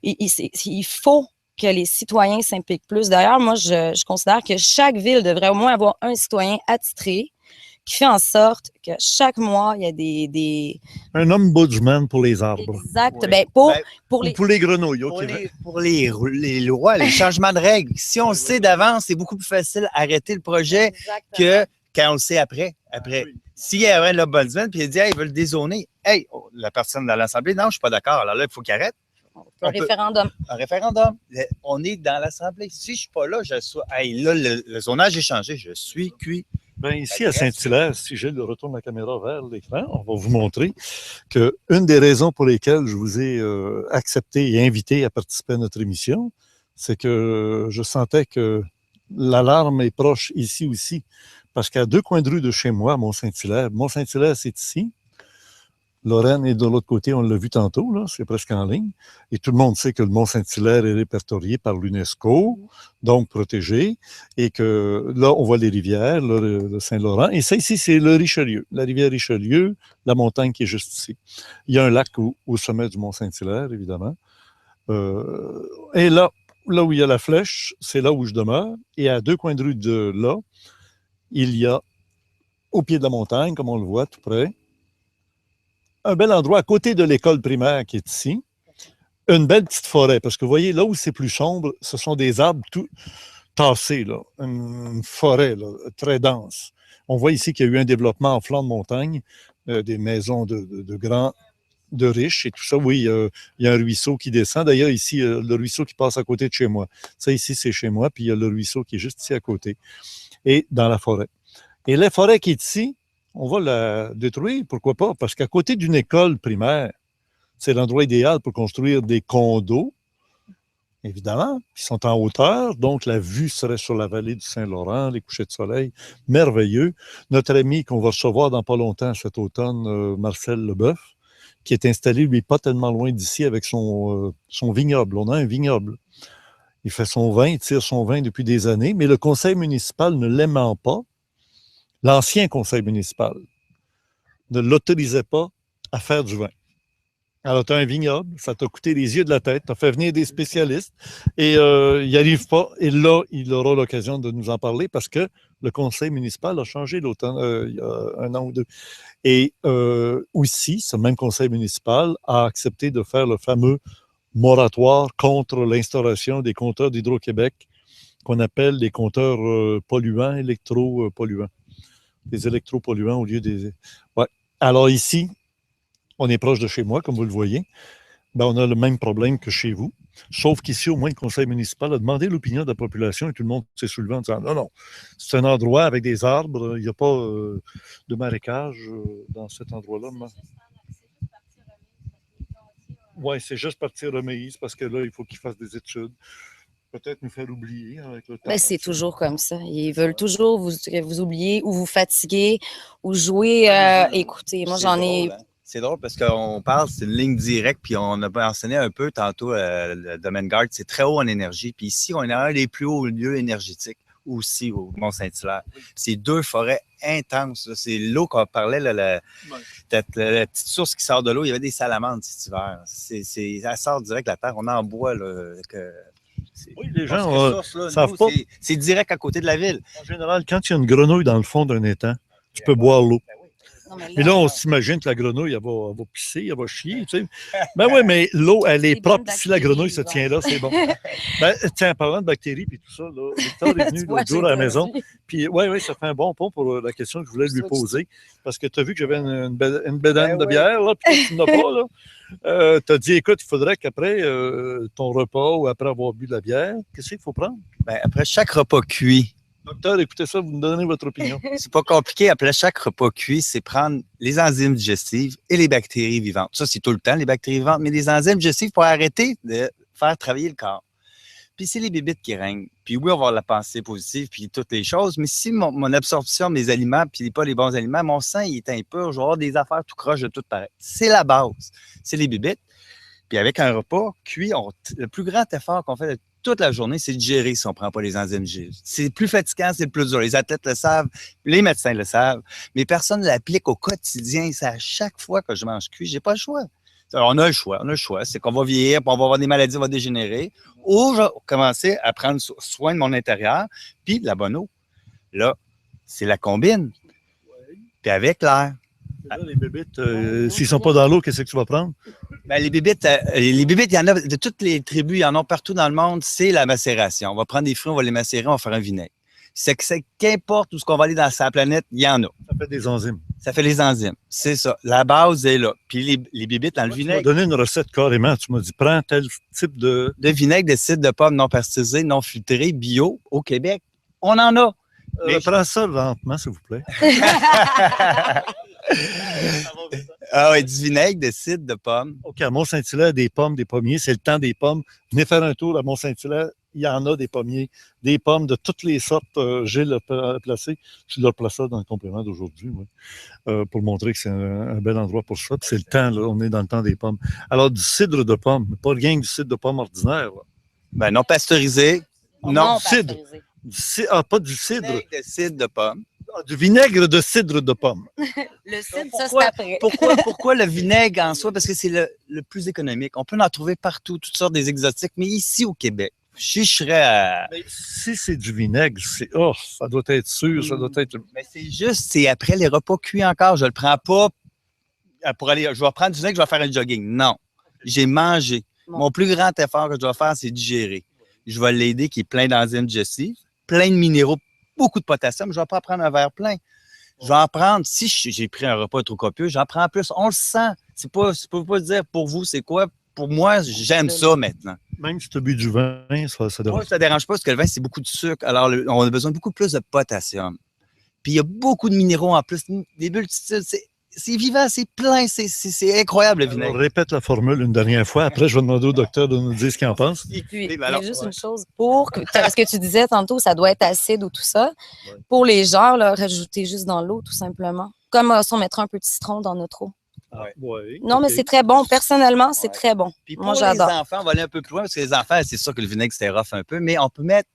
Il faut que les citoyens s'impliquent plus. D'ailleurs, moi, je considère que chaque ville devrait au moins avoir un citoyen attitré qui fait en sorte que chaque mois, il y a des... Un ombudsman pour les arbres. Exact. Oui. Ben, pour les grenouilles. Pour les lois, les changements de règles. Si on le sait d'avance, c'est beaucoup plus facile d'arrêter le projet que quand on le sait après. Oui. S'il y a un ombudsman puis il dit, hey, ils veulent dézoner, hey, la personne dans l'Assemblée, non, je ne suis pas d'accord. Alors là, il faut qu'il arrête. Référendum. Un référendum. On est dans l'Assemblée. Si je ne suis pas là, là, le zonage est changé. Je suis cuit. Bien, ici, à Saint-Hilaire, si je retourne la caméra vers l'écran, on va vous montrer qu'une des raisons pour lesquelles je vous ai accepté et invité à participer à notre émission, c'est que je sentais que l'alarme est proche ici aussi. Parce qu'à 2 coins de rue de chez moi, Mont-Saint-Hilaire, c'est ici. Lorraine est de l'autre côté, on l'a vu tantôt, là, c'est presque en ligne. Et tout le monde sait que le Mont-Saint-Hilaire est répertorié par l'UNESCO, donc protégé, et que là, on voit les rivières, là, le Saint-Laurent. Et ça, ici, c'est le Richelieu, la rivière Richelieu, la montagne qui est juste ici. Il y a un lac au sommet du Mont-Saint-Hilaire, évidemment. Et là où il y a la flèche, c'est là où je demeure. Et à 2 coins de rue de là, il y a, au pied de la montagne, comme on le voit tout près, un bel endroit à côté de l'école primaire qui est ici, une belle petite forêt, parce que vous voyez, là où c'est plus sombre, ce sont des arbres tout tassés, là, une forêt là, très dense. On voit ici qu'il y a eu un développement en flanc de montagne, des maisons de riches et tout ça. Oui, il y a un ruisseau qui descend. D'ailleurs, ici, le ruisseau qui passe à côté de chez moi. Ça, ici, c'est chez moi, puis il y a le ruisseau qui est juste ici à côté, et dans la forêt. Et la forêt qui est ici, on va la détruire, pourquoi pas? Parce qu'à côté d'une école primaire, C'est l'endroit idéal pour construire des condos, évidemment, qui sont en hauteur. Donc, la vue serait sur la vallée du Saint-Laurent, les couchers de soleil, merveilleux. Notre ami qu'on va recevoir dans pas longtemps cet automne, Marcel Leboeuf, qui est installé, lui, pas tellement loin d'ici avec son vignoble. On a un vignoble. Il fait son vin, il tire son vin depuis des années, mais le conseil municipal ne l'aimant pas, l'ancien conseil municipal ne l'autorisait pas à faire du vin. Alors, tu as un vignoble, ça t'a coûté les yeux de la tête, tu as fait venir des spécialistes et il n'y arrive pas. Et là, il aura l'occasion de nous en parler parce que le conseil municipal a changé l'automne, il y a un an ou deux. Et aussi, ce même conseil municipal a accepté de faire le fameux moratoire contre l'instauration des compteurs d'Hydro-Québec qu'on appelle les compteurs polluants, électro-polluants. Des électropolluants au lieu des... Ouais. Alors ici, on est proche de chez moi, comme vous le voyez. Ben, on a le même problème que chez vous. Sauf qu'ici, au moins, le conseil municipal a demandé l'opinion de la population et tout le monde s'est soulevé en disant non, non, c'est un endroit avec des arbres, il n'y a pas de marécage dans cet endroit-là. Oui, c'est juste partir remise parce que là, il faut qu'ils fassent des études. Peut-être nous faire oublier avec le temps. Ben, c'est toujours comme ça. Ils veulent toujours vous oublier ou vous fatiguer ou jouer. Écoutez, moi, j'en ai. C'est drôle parce qu'on parle, c'est une ligne directe, puis on a mentionné un peu tantôt le domaine Garde, c'est très haut en énergie. Puis ici, on est un des plus hauts lieux énergétiques aussi au Mont-Saint-Hilaire. C'est 2 forêts intenses. Là. C'est l'eau qu'on parlait, là, la petite source qui sort de l'eau, il y avait des salamandres cet hiver. Ça sort direct de la terre. On en boit. Là, oui, les gens ne savent pas. C'est direct à côté de la ville. En général, quand il y a une grenouille dans le fond d'un étang, tu peux boire l'eau. Mais là, on s'imagine que la grenouille, elle va pisser, elle va chier. Tu sais. Ben oui, mais l'eau, elle est propre. Si la grenouille se tient là, c'est bon. Ben, tiens, en parlant de bactéries et tout ça, là, Victor est venu l'autre jour à la maison. Puis oui, ça fait un bon pont pour la question que je voulais lui poser. Parce que tu as vu que j'avais une bédaine de bière, là, puis tu n'as pas, là. Tu as dit, écoute, il faudrait qu'après ton repas ou après avoir bu de la bière, qu'est-ce qu'il faut prendre? Ben, après chaque repas cuit. Docteur, écoutez ça, vous me donnez votre opinion. C'est pas compliqué. Après chaque repas cuit, c'est prendre les enzymes digestives et les bactéries vivantes. Ça, c'est tout le temps, les bactéries vivantes, mais les enzymes digestives pour arrêter de faire travailler le corps. Puis c'est les bébites qui règnent. Puis oui, on va avoir la pensée positive, puis toutes les choses, mais si mon absorption de mes aliments, puis pas les bons aliments, mon sang, il est impur, je vais avoir des affaires tout croche de tout pareil. C'est la base. C'est les bébites. Puis avec un repas cuit, le plus grand effort qu'on fait toute la journée, c'est de gérer si on ne prend pas les enzymes digestives. C'est plus fatigant, c'est le plus dur. Les athlètes le savent, les médecins le savent, mais personne ne l'applique au quotidien. C'est à chaque fois que je mange cuit, je n'ai pas le choix. Alors, on a le choix. C'est qu'on va vieillir, puis on va avoir des maladies, on va dégénérer. Ou je vais commencer à prendre soin de mon intérieur, puis la bonne eau. Là, c'est la combine. Puis avec l'air. Là, les bébites, s'ils ne sont pas dans l'eau, qu'est-ce que tu vas prendre? Ben, les bébites, il y en a de toutes les tribus, il y en a partout dans le monde, c'est la macération. On va prendre des fruits, on va les macérer, on va faire un vinaigre. C'est qu'importe où ce qu'on va aller dans sa planète, il y en a. Ça fait des enzymes. Ça fait les enzymes, c'est ça. La base est là. Puis les bébites dans le vinaigre. Tu m'as donné une recette carrément. Tu m'as dit, prends tel type de... De vinaigre de cidre de pomme non pasteurisé, non filtré, bio, au Québec. On en a. Mais prends ça lentement, s'il vous plaît. Ah oui, du vinaigre de cidre de pomme. OK, à Mont-Saint-Hilaire, des pommes, des pommiers, c'est le temps des pommes. Venez faire un tour à Mont-Saint-Hilaire, il y en a des pommiers, des pommes de toutes les sortes. Gilles a placé, tu l'as placé dans le complément d'aujourd'hui, oui, pour montrer que c'est un bel endroit pour ça. Puis c'est le temps, là, on est dans le temps des pommes. Alors, du cidre de pomme, pas rien que du cidre de pomme ordinaire. Là. Ben, non pasteurisé. Non, cidre. Pas du cidre. Vinaigre de cidre de pomme. Du vinaigre de cidre de pomme. Le cidre, ça, c'est après. Pourquoi le vinaigre en soi? Parce que c'est le plus économique. On peut en trouver partout, toutes sortes des exotiques, mais ici au Québec, je serais à... Mais si c'est du vinaigre, ça doit être sûr, ça doit être... Mais c'est après les repas cuits encore. Je le prends pas pour aller... Je vais prendre du vinaigre, je vais faire un jogging. Non. J'ai mangé. Bon. Mon plus grand effort que je dois faire, c'est digérer. Je vais l'aider qui est plein d'enzymes digestives, plein de minéraux, beaucoup de potassium. Je ne vais pas prendre un verre plein. Je vais en prendre, si j'ai pris un repas trop copieux, j'en prends plus. On le sent. Je ne peux pas dire pour vous, c'est quoi. Pour moi, j'aime ça maintenant. Même si tu as bu du vin, ça dérange. Moi, ça ne dérange pas parce que le vin, c'est beaucoup de sucre. Alors, on a besoin de beaucoup plus de potassium. Puis, il y a beaucoup de minéraux en plus. Des bulles, c'est vivant, c'est plein, c'est incroyable le Alors, vinaigre. répète la formule une dernière fois. Après, je vais demander au docteur de nous dire ce qu'il en pense. Puis, Mais il y a alors, juste ouais. une chose parce que tu disais tantôt, ça doit être acide ou tout ça. Ouais. Pour les gens, là, rajouter juste dans l'eau, tout simplement. Comme si on mettrait un peu de citron dans notre eau. Ouais, Non, mais ok. c'est très bon. Personnellement, c'est Ouais. très bon. Puis Moi, pour j'adore. les enfants, on va aller un peu plus loin parce que les enfants, c'est sûr que le vinaigre, c'est rough un peu, mais on peut mettre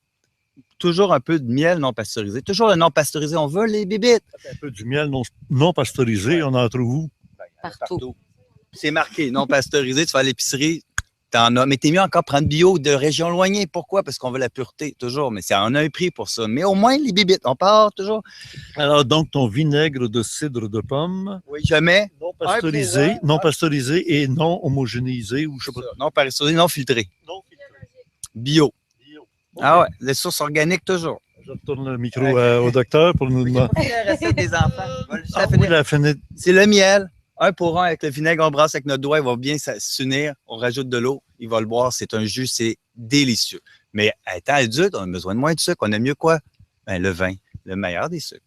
toujours un peu de miel non pasteurisé. Toujours le non pasteurisé, on veut les bébites. Un peu du miel non pasteurisé, on en trouve où? Partout. C'est marqué non pasteurisé, tu vas à l'épicerie, t'en as. Mais t'es mieux encore prendre bio de région éloignée. Pourquoi? Parce qu'on veut la pureté, toujours. Mais on a un prix pour ça. Mais au moins, les bébites, on part toujours. Alors, donc, ton vinaigre de cidre de pomme, Oui, jamais. non pasteurisé et non homogénéisé, ou je sais pas. Non pasteurisé, non filtré. Non, Bio. bio. Ah ouais, les sources organiques, toujours. Je retourne le micro au docteur pour nous demander. La recette des enfants. Ah oui, la fenêtre. C'est le miel. 1 pour 1 avec le vinaigre, on brasse avec notre doigt, il va bien s'unir. On rajoute de l'eau, il va le boire. C'est un jus, c'est délicieux. Mais étant adulte, on a besoin de moins de sucre. On aime mieux quoi? Ben, le vin, le meilleur des sucres.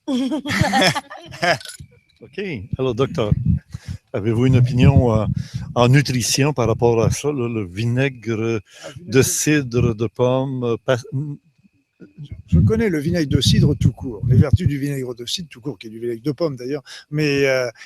OK. Alors, docteur, avez-vous une opinion en nutrition par rapport à ça, là, le vinaigre de cidre de pomme? Je connais le vinaigre de cidre tout court, les vertus du vinaigre de cidre tout court, qui est du vinaigre de pomme d'ailleurs. Mais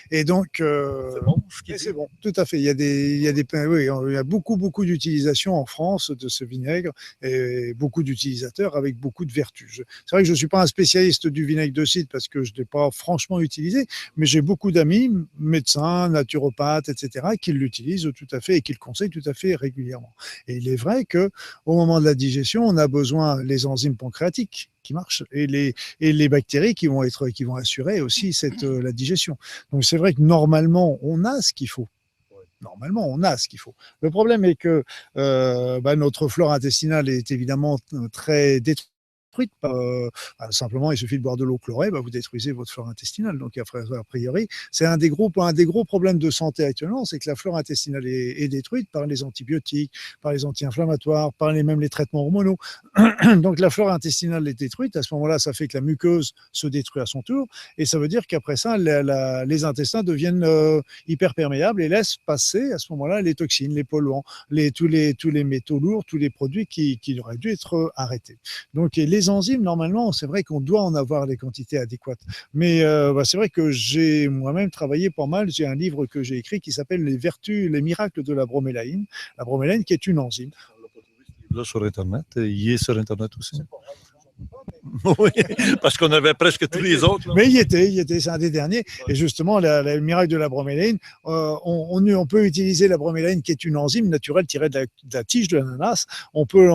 et donc C'est bon, ce qu'il et dit? c'est bon, tout à fait. Il y a beaucoup d'utilisation en France de ce vinaigre et beaucoup d'utilisateurs avec beaucoup de vertus. C'est vrai que je ne suis pas un spécialiste du vinaigre de cidre parce que je ne l'ai pas franchement utilisé, mais j'ai beaucoup d'amis, médecins, naturopathes, etc., qui l'utilisent tout à fait et qui le conseillent tout à fait régulièrement. Et il est vrai que au moment de la digestion, on a besoin les enzymes pancréatiques qui marchent et les bactéries qui vont assurer aussi la digestion. Donc c'est vrai que normalement on a ce qu'il faut. Normalement, on a ce qu'il faut. Le problème est que notre flore intestinale est évidemment très détruite. Simplement, il suffit de boire de l'eau chlorée, vous détruisez votre flore intestinale. Donc, a priori, c'est un des gros problèmes de santé actuellement, c'est que la flore intestinale est détruite par les antibiotiques, par les anti-inflammatoires, par même les traitements hormonaux. Donc, la flore intestinale est détruite. À ce moment-là, ça fait que la muqueuse se détruit à son tour. Et ça veut dire qu'après ça, les intestins deviennent hyper perméables et laissent passer à ce moment-là les toxines, les polluants, tous les métaux lourds, tous les produits qui auraient dû être arrêtés. Donc, les enzymes, normalement, c'est vrai qu'on doit en avoir les quantités adéquates. Mais c'est vrai que j'ai moi-même travaillé pas mal. J'ai un livre que j'ai écrit qui s'appelle Les miracles de la bromélaïne. La bromélaïne qui est une enzyme. Là, sur Internet. Il est sur Internet aussi. Oui, parce qu'on avait presque tous les autres. Là. Mais il y était, c'est un des derniers. Et justement, le miracle de la bromélaïne, on peut utiliser la bromélaïne qui est une enzyme naturelle tirée de la tige de l'ananas. On peut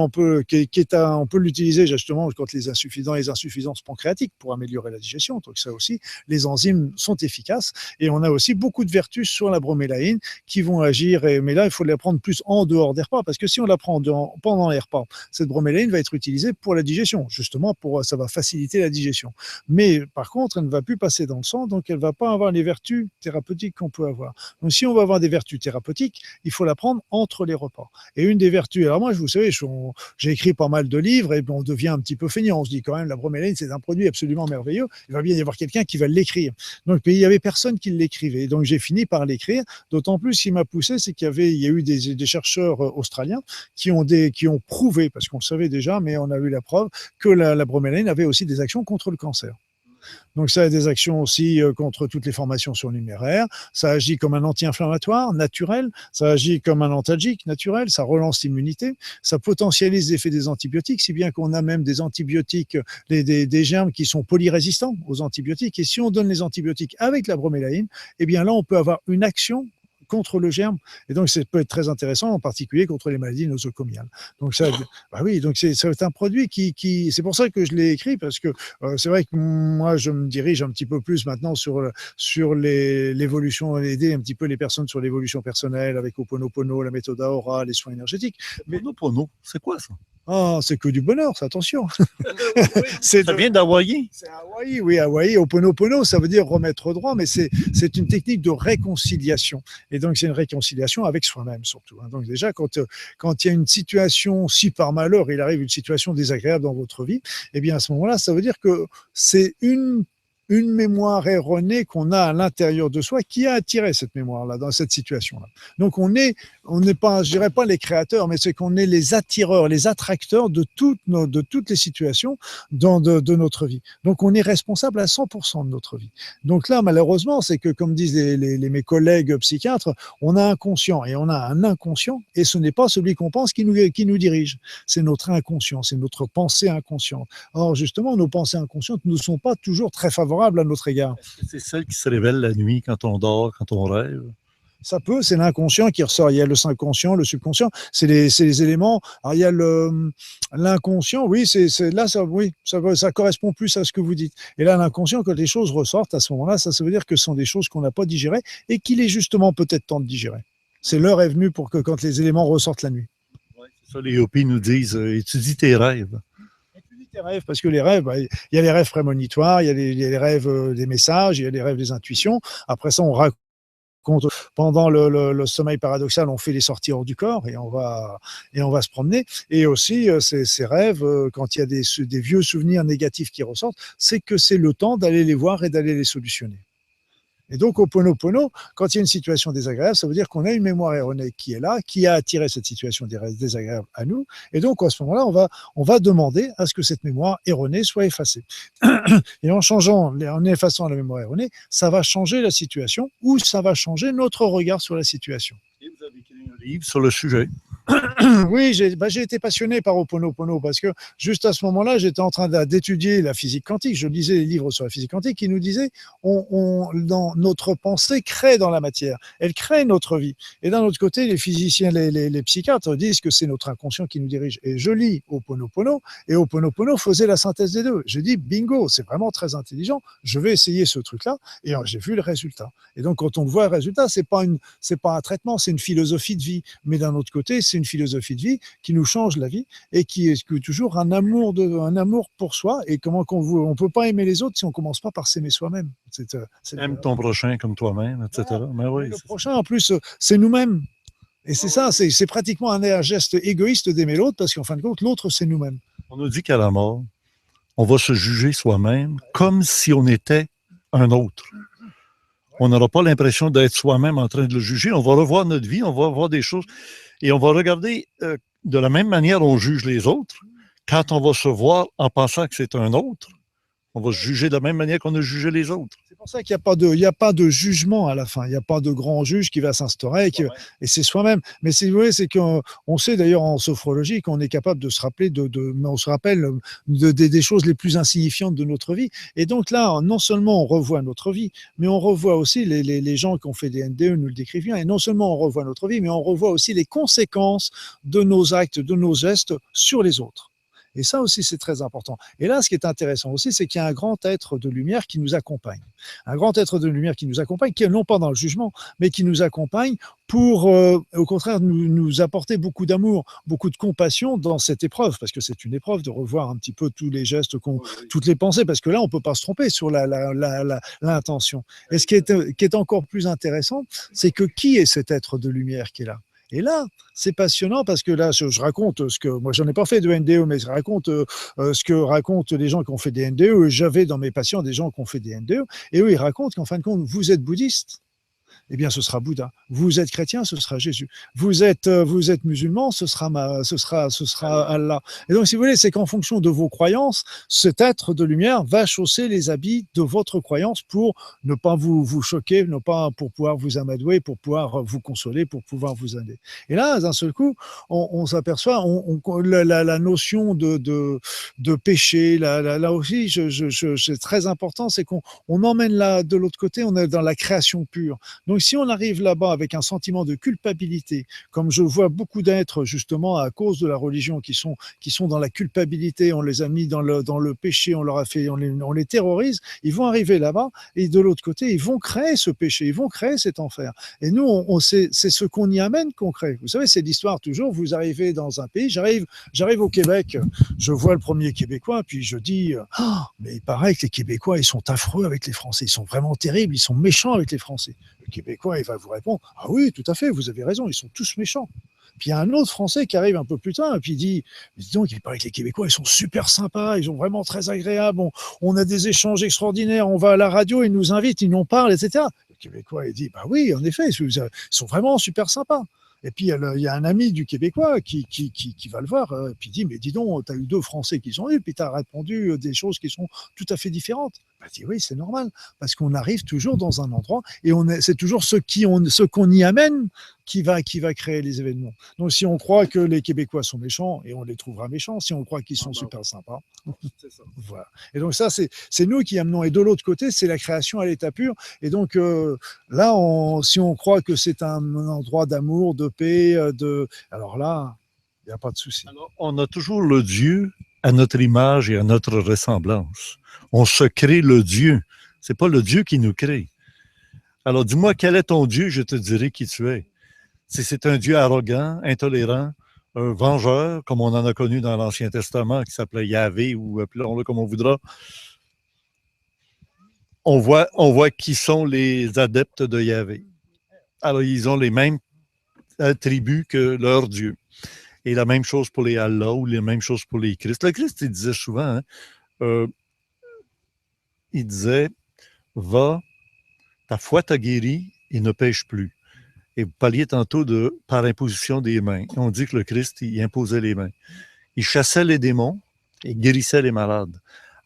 l'utiliser justement quand les insuffisances pancréatiques pour améliorer la digestion. Donc ça aussi, les enzymes sont efficaces. Et on a aussi beaucoup de vertus sur la bromélaïne qui vont agir. Mais là, il faut la prendre plus en dehors des repas. Parce que si on la prend pendant les repas, cette bromélaïne va être utilisée pour la digestion, justement ça va faciliter la digestion. Mais par contre, elle ne va plus passer dans le sang, donc elle ne va pas avoir les vertus thérapeutiques qu'on peut avoir. Donc si on veut avoir des vertus thérapeutiques, il faut la prendre entre les repas. Et une des vertus, alors moi, vous savez, j'ai écrit pas mal de livres et on devient un petit peu feignant. On se dit quand même, la bromélaïne, c'est un produit absolument merveilleux. Il va bien y avoir quelqu'un qui va l'écrire. Donc il n'y avait personne qui l'écrivait. Donc j'ai fini par l'écrire. D'autant plus, ce qui m'a poussé, c'est qu'il y a eu des chercheurs australiens qui ont prouvé, parce qu'on le savait déjà, mais on a eu la preuve, que la bromélaïne avait aussi des actions contre le cancer. Donc ça a des actions aussi contre toutes les formations surnuméraires, ça agit comme un anti-inflammatoire naturel, ça agit comme un antalgique naturel, ça relance l'immunité, ça potentialise l'effet des antibiotiques, si bien qu'on a même des antibiotiques, des germes qui sont polyrésistants aux antibiotiques, et si on donne les antibiotiques avec la bromélaïne, eh bien là on peut avoir une action contre le germe. Et donc, ça peut être très intéressant, en particulier contre les maladies nosocomiales. Donc, donc c'est un produit c'est pour ça que je l'ai écrit, parce que c'est vrai que moi, je me dirige un petit peu plus maintenant sur l'évolution, aider un petit peu les personnes sur l'évolution personnelle avec Ho'oponopono, la méthode Ahura, les soins énergétiques. Mais Ho'oponopono, c'est quoi ça? Ah, c'est que du bonheur, attention. Ça vient d'Hawaï? C'est Hawaï, oui, Hawaï. Ho'oponopono, ça veut dire remettre droit, mais c'est une technique de réconciliation. Et donc, c'est une réconciliation avec soi-même, surtout. Donc, déjà, quand il y a une situation, si par malheur, il arrive une situation désagréable dans votre vie, eh bien, à ce moment-là, ça veut dire que c'est une une mémoire erronée qu'on a à l'intérieur de soi qui a attiré cette mémoire-là, dans cette situation-là. Donc, on n'est pas, je dirais pas les créateurs, mais c'est qu'on est les attireurs, les attracteurs de toutes les situations de notre vie. Donc, on est responsable à 100% de notre vie. Donc là, malheureusement, c'est que, comme disent mes collègues psychiatres, on a un conscient et on a un inconscient, et ce n'est pas celui qu'on pense qui nous dirige. C'est notre inconscient, c'est notre pensée inconsciente. Or, justement, nos pensées inconscientes ne sont pas toujours très favorables à notre égard. Est-ce que c'est celle qui se révèle la nuit quand on dort, quand on rêve? Ça peut, c'est l'inconscient qui ressort. Il y a le inconscient, le subconscient, c'est les éléments. Alors, il y a l'inconscient, oui, ça correspond plus à ce que vous dites. Et là, l'inconscient, quand les choses ressortent, à ce moment-là, ça veut dire que ce sont des choses qu'on n'a pas digérées et qu'il est justement peut-être temps de digérer. C'est l'heure est venue pour que quand les éléments ressortent la nuit. Ouais, c'est ça, les Hopis nous disent, étudie tes rêves. Tes rêves, parce que les rêves, il y a les rêves prémonitoires, il y a les rêves des messages, il y a les rêves des intuitions. Après ça, on raconte. Pendant le sommeil paradoxal, on fait les sorties hors du corps et on va se promener. Et aussi, ces rêves, quand il y a des vieux souvenirs négatifs qui ressortent, c'est que c'est le temps d'aller les voir et d'aller les solutionner. Et donc, au Ho'oponopono, quand il y a une situation désagréable, ça veut dire qu'on a une mémoire erronée qui est là, qui a attiré cette situation désagréable à nous. Et donc, à ce moment-là, on va demander à ce que cette mémoire erronée soit effacée. Et en effaçant la mémoire erronée, ça va changer la situation ou ça va changer notre regard sur la situation. Et vous avez écrit un livre sur le sujet. Oui, j'ai été passionné par Ho'oponopono parce que juste à ce moment-là, j'étais en train d'étudier la physique quantique. Je lisais les livres sur la physique quantique qui nous disaient dans notre pensée crée dans la matière. Elle crée notre vie. Et d'un autre côté, les physiciens, les psychiatres disent que c'est notre inconscient qui nous dirige. Et je lis Ho'oponopono et Ho'oponopono faisait la synthèse des deux. J'ai dit, bingo, c'est vraiment très intelligent. Je vais essayer ce truc-là. Et j'ai vu le résultat. Et donc, quand on voit le résultat, c'est pas un traitement, c'est une philosophie de vie. Mais d'un autre côté, c'est une philosophie de vie qui nous change la vie et qui est toujours un amour pour soi. Et on peut pas aimer les autres si on commence pas par s'aimer soi-même. Aime ton prochain comme toi-même, etc. Voilà. Mais oui, le prochain, en plus, c'est nous-mêmes. Et c'est ça, c'est pratiquement un geste égoïste d'aimer l'autre parce qu'en fin de compte, l'autre, c'est nous-mêmes. On nous dit qu'à la mort, on va se juger soi-même comme si on était un autre. On n'aura pas l'impression d'être soi-même en train de le juger. On va revoir notre vie, on va voir des choses et on va regarder de la même manière on juge les autres. Quand on va se voir en pensant que c'est un autre, on va se juger de la même manière qu'on a jugé les autres. C'est pour ça qu'il n'y a pas de jugement à la fin. Il n'y a pas de grand juge qui va s'instaurer et c'est soi-même. Mais si vous voulez, c'est qu'on sait d'ailleurs en sophrologie qu'on est capable de se rappeler on se rappelle des choses les plus insignifiantes de notre vie. Et donc là, non seulement on revoit notre vie, mais on revoit aussi les gens qui ont fait des NDE nous le décrivent bien. Et non seulement on revoit notre vie, mais on revoit aussi les conséquences de nos actes, de nos gestes sur les autres. Et ça aussi, c'est très important. Et là, ce qui est intéressant aussi, c'est qu'il y a un grand être de lumière qui nous accompagne. Un grand être de lumière qui nous accompagne, qui est non pas dans le jugement, mais qui nous accompagne pour, au contraire, nous apporter beaucoup d'amour, beaucoup de compassion dans cette épreuve, parce que c'est une épreuve de revoir un petit peu tous les gestes, toutes les pensées, parce que là, on ne peut pas se tromper sur l'intention. Et ce qui est encore plus intéressant, c'est que qui est cet être de lumière qui est là ? Et là, c'est passionnant parce que là, je raconte ce que, moi, j'en ai pas fait de NDE, mais je raconte ce que racontent les gens qui ont fait des NDE. J'avais dans mes patients des gens qui ont fait des NDE. Et eux, ils racontent qu'en fin de compte, vous êtes bouddhiste. Eh bien, ce sera Bouddha. Vous êtes chrétien, ce sera Jésus. Vous êtes musulman, ce sera Allah. Et donc, si vous voulez, c'est qu'en fonction de vos croyances, cet être de lumière va chausser les habits de votre croyance pour ne pas vous choquer, pour pouvoir vous amadouer, pour pouvoir vous consoler, pour pouvoir vous aider. Et là, d'un seul coup, on s'aperçoit, la notion de péché, là aussi, c'est très important, c'est qu'on emmène là, de l'autre côté, on est dans la création pure. Donc, si on arrive là-bas avec un sentiment de culpabilité, comme je vois beaucoup d'êtres justement à cause de la religion qui sont dans la culpabilité, on les a mis dans le péché, on les terrorise, ils vont arriver là-bas et de l'autre côté, ils vont créer ce péché, ils vont créer cet enfer. Et nous, c'est ce qu'on y amène qu'on crée. Vous savez, c'est l'histoire toujours, vous arrivez dans un pays, j'arrive au Québec, je vois le premier Québécois, puis je dis, mais il paraît que les Québécois, ils sont affreux avec les Français, ils sont vraiment terribles, ils sont méchants avec les Français. Québécois, il va vous répondre, ah oui, tout à fait, vous avez raison, ils sont tous méchants. Puis il y a un autre Français qui arrive un peu plus tard et puis il dit, dis donc, il paraît que les Québécois, ils sont super sympas, ils sont vraiment très agréables, on a des échanges extraordinaires, on va à la radio, ils nous invitent, ils nous parlent, etc. Le Québécois, il dit, bah oui, en effet, ils sont vraiment super sympas. Et puis, il y a un ami du Québécois qui va le voir, puis il dit, mais dis donc, tu as eu 2 Français qui sont venus, puis tu as répondu des choses qui sont tout à fait différentes. Il dit, oui, c'est normal, parce qu'on arrive toujours dans un endroit, et c'est toujours ce qu'on y amène qui va créer les événements. Donc, si on croit que les Québécois sont méchants, et on les trouvera méchants, si on croit qu'ils sont super sympas. Voilà. Et donc, ça, c'est nous qui amenons. Et de l'autre côté, c'est la création à l'état pur. Et donc, là, si on croit que c'est un endroit d'amour, de paix, alors là, il n'y a pas de souci. Alors, on a toujours le Dieu à notre image et à notre ressemblance. On se crée le Dieu. Ce n'est pas le Dieu qui nous crée. Alors, dis-moi, quel est ton Dieu? Je te dirai qui tu es. Si c'est un Dieu arrogant, intolérant, un vengeur, comme on en a connu dans l'Ancien Testament, qui s'appelait Yahvé, ou appelons-le comme on voudra, on voit qui sont les adeptes de Yahvé. Alors, ils ont les mêmes attributs que leur Dieu. Et la même chose pour les Allah ou la même chose pour les Christ. Le Christ, il disait souvent, il disait, va, ta foi t'a guéri et ne pêche plus. Et vous parliez tantôt de par imposition des mains. On dit que le Christ, il imposait les mains. Il chassait les démons et guérissait les malades.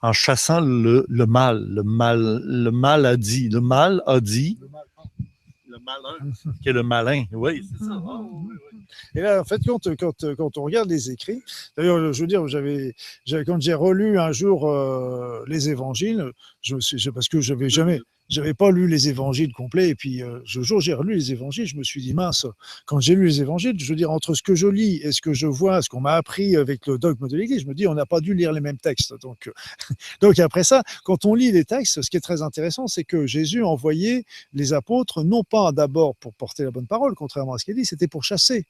En chassant le mal a dit. Le mal a dit. Le malin, qui est le malin. Oui, c'est ça. Oh, oui, oui. Et là, en fait, quand on regarde les écrits, d'ailleurs, je veux dire, quand j'ai relu un jour les évangiles, parce que j'avais pas lu les évangiles complets, et puis le jour où j'ai relu les évangiles, je me suis dit, mince, quand j'ai lu les évangiles, je veux dire, entre ce que je lis et ce que je vois, ce qu'on m'a appris avec le dogme de l'Église, je me dis, on n'a pas dû lire les mêmes textes. Donc après ça, quand on lit les textes, ce qui est très intéressant, c'est que Jésus envoyait les apôtres, non pas d'abord pour porter la bonne parole, contrairement à ce qu'il dit, c'était pour chasser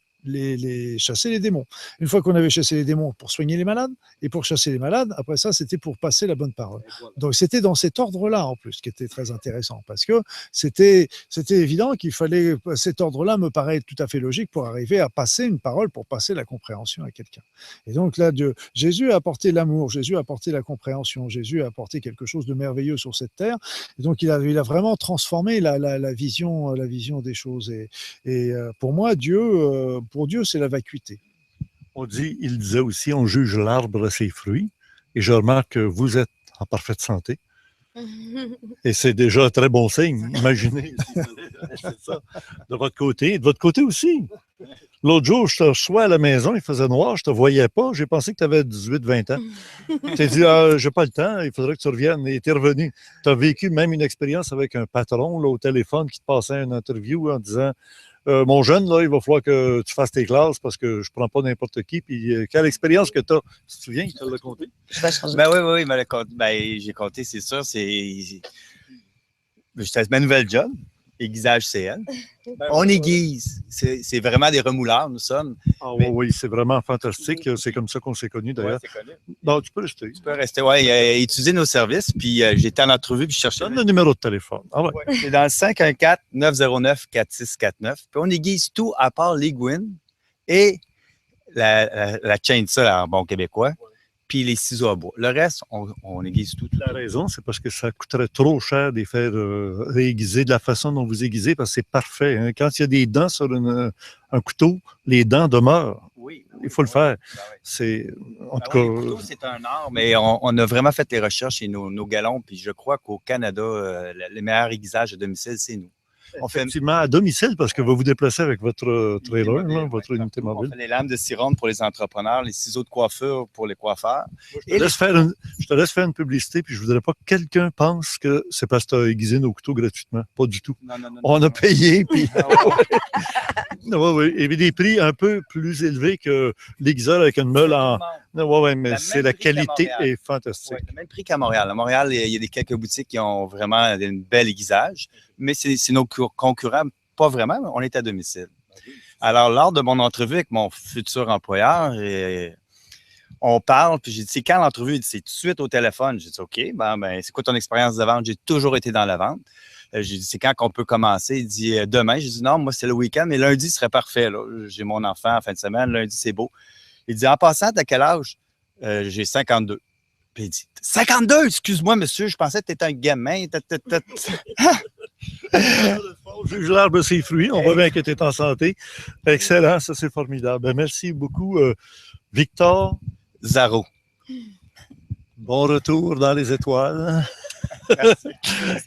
chasser les démons. Une fois qu'on avait chassé les démons, pour soigner les malades, et pour chasser les malades, après ça, c'était pour passer la bonne parole. Donc c'était dans cet ordre-là, en plus, qui était très intéressant, parce que c'était évident qu'il fallait, cet ordre-là me paraît tout à fait logique pour arriver à passer une parole, pour passer la compréhension à quelqu'un. Et donc là, Jésus a apporté l'amour, Jésus a apporté la compréhension, Jésus a apporté quelque chose de merveilleux sur cette terre, et donc il a vraiment transformé la vision des choses. Et pour moi, pour Dieu, c'est la vacuité. Il disait aussi, on juge l'arbre à ses fruits. Et je remarque que vous êtes en parfaite santé. Et c'est déjà un très bon signe. Imaginez. C'est ça. De votre côté. De votre côté aussi. L'autre jour, je te reçois à la maison, il faisait noir, je ne te voyais pas. J'ai pensé que tu avais 18-20 ans. Tu t'es dit, j'ai pas le temps, il faudrait que tu reviennes. Et tu es revenu. Tu as vécu même une expérience avec un patron là, au téléphone qui te passait une interview en disant, mon jeune, là, il va falloir que tu fasses tes classes parce que je ne prends pas n'importe qui. Puis, quelle expérience que tu as? Tu te souviens, il te l'a compté? Oui, il me l'a compté. J'ai compté, c'est sûr. J'étais à ma nouvelle job, aiguisage CN. On aiguise. C'est vraiment des remouleurs, nous sommes. Oui, c'est vraiment fantastique. C'est comme ça qu'on s'est connus, d'ailleurs. Donc, tu peux rester. Tu peux rester, oui. Utiliser nos services. Puis, j'étais en entrevue, puis je cherchais. Donne le numéro de téléphone. C'est dans le 514-909-4649. Puis, on aiguise tout à part l'aiguine et la chainsaw en bon québécois. Puis les ciseaux à bois. Le reste, on aiguise tout. La raison, c'est parce que ça coûterait trop cher de les faire réaiguiser de la façon dont vous aiguisez, parce que c'est parfait. Hein. Quand il y a des dents sur un couteau, les dents demeurent. Oui. Il faut le faire. En tout cas, le couteau, c'est un art, mais on a vraiment fait les recherches chez nos galons, puis je crois qu'au Canada, le meilleur aiguisage à domicile, c'est nous. Effectivement, à domicile, parce que vous vous déplacez avec votre trailer, votre unité mobile. On fait les lames de scie ronde pour les entrepreneurs, les ciseaux de coiffure pour les coiffeurs. Je te laisse faire une publicité, puis je ne voudrais pas que quelqu'un pense que c'est parce que tu as aiguisé nos couteaux gratuitement. Pas du tout. Non, on a payé, puis... Oui, et des prix un peu plus élevés que l'aiguiseur avec une meule en... Oui, mais la qualité est fantastique. Ouais, le même prix qu'à Montréal. À Montréal, il y a quelques boutiques qui ont vraiment un bel aiguisage, mais c'est nos concurrents, pas vraiment, mais on est à domicile. Alors, lors de mon entrevue avec mon futur employeur, on parle, puis j'ai dit, c'est quand l'entrevue? C'est tout de suite au téléphone. J'ai dit, OK, c'est quoi ton expérience de vente? J'ai toujours été dans la vente. J'ai dit, c'est quand qu'on peut commencer? Il dit, demain. J'ai dit, non, moi, c'est le week-end, mais lundi serait parfait. Là. J'ai mon enfant en fin de semaine. Lundi, c'est beau. Il dit, en passant, t'as quel âge? J'ai 52. Puis il dit, 52? Excuse-moi, monsieur, je pensais que tu étais un gamin. Juge l'arbre ses fruits. On voit bien que tu es en santé. Excellent, ça, c'est formidable. Ben, merci beaucoup, Victor. Zaro. Bon retour dans les étoiles.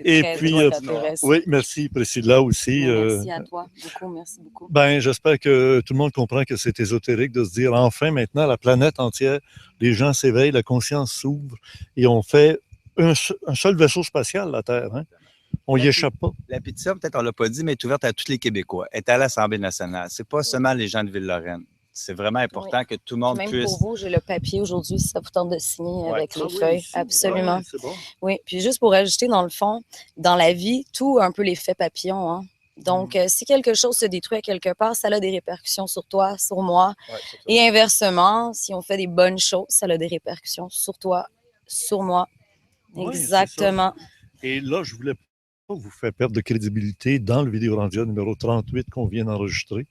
Et puis, intéressant. oui, merci Priscilla aussi. Merci à toi, beaucoup, merci beaucoup. Ben, j'espère que tout le monde comprend que c'est ésotérique de se dire enfin, maintenant, la planète entière, les gens s'éveillent, la conscience s'ouvre et on fait un seul vaisseau spatial, la Terre. Hein? On n'y échappe pas. La pétition, peut-être on ne l'a pas dit, mais est ouverte à tous les Québécois. Elle est à l'Assemblée nationale. Ce n'est pas seulement les gens de Ville-Lorraine. C'est vraiment important que tout le monde Même puisse... pour vous, j'ai le papier aujourd'hui, si ça vous tente de signer avec les feuilles. Oui, Absolument. c'est bon. Oui, puis juste pour ajouter, dans le fond, dans la vie, tout a un peu l'effet papillon. Hein? Donc, si quelque chose se détruit à quelque part, ça a des répercussions sur toi, sur moi. Et inversement, si on fait des bonnes choses, ça a des répercussions sur toi, sur moi. Oui, Exactement. Et là, je voulais pas vous faire perdre de crédibilité dans le Vidéorandia numéro 38 qu'on vient d'enregistrer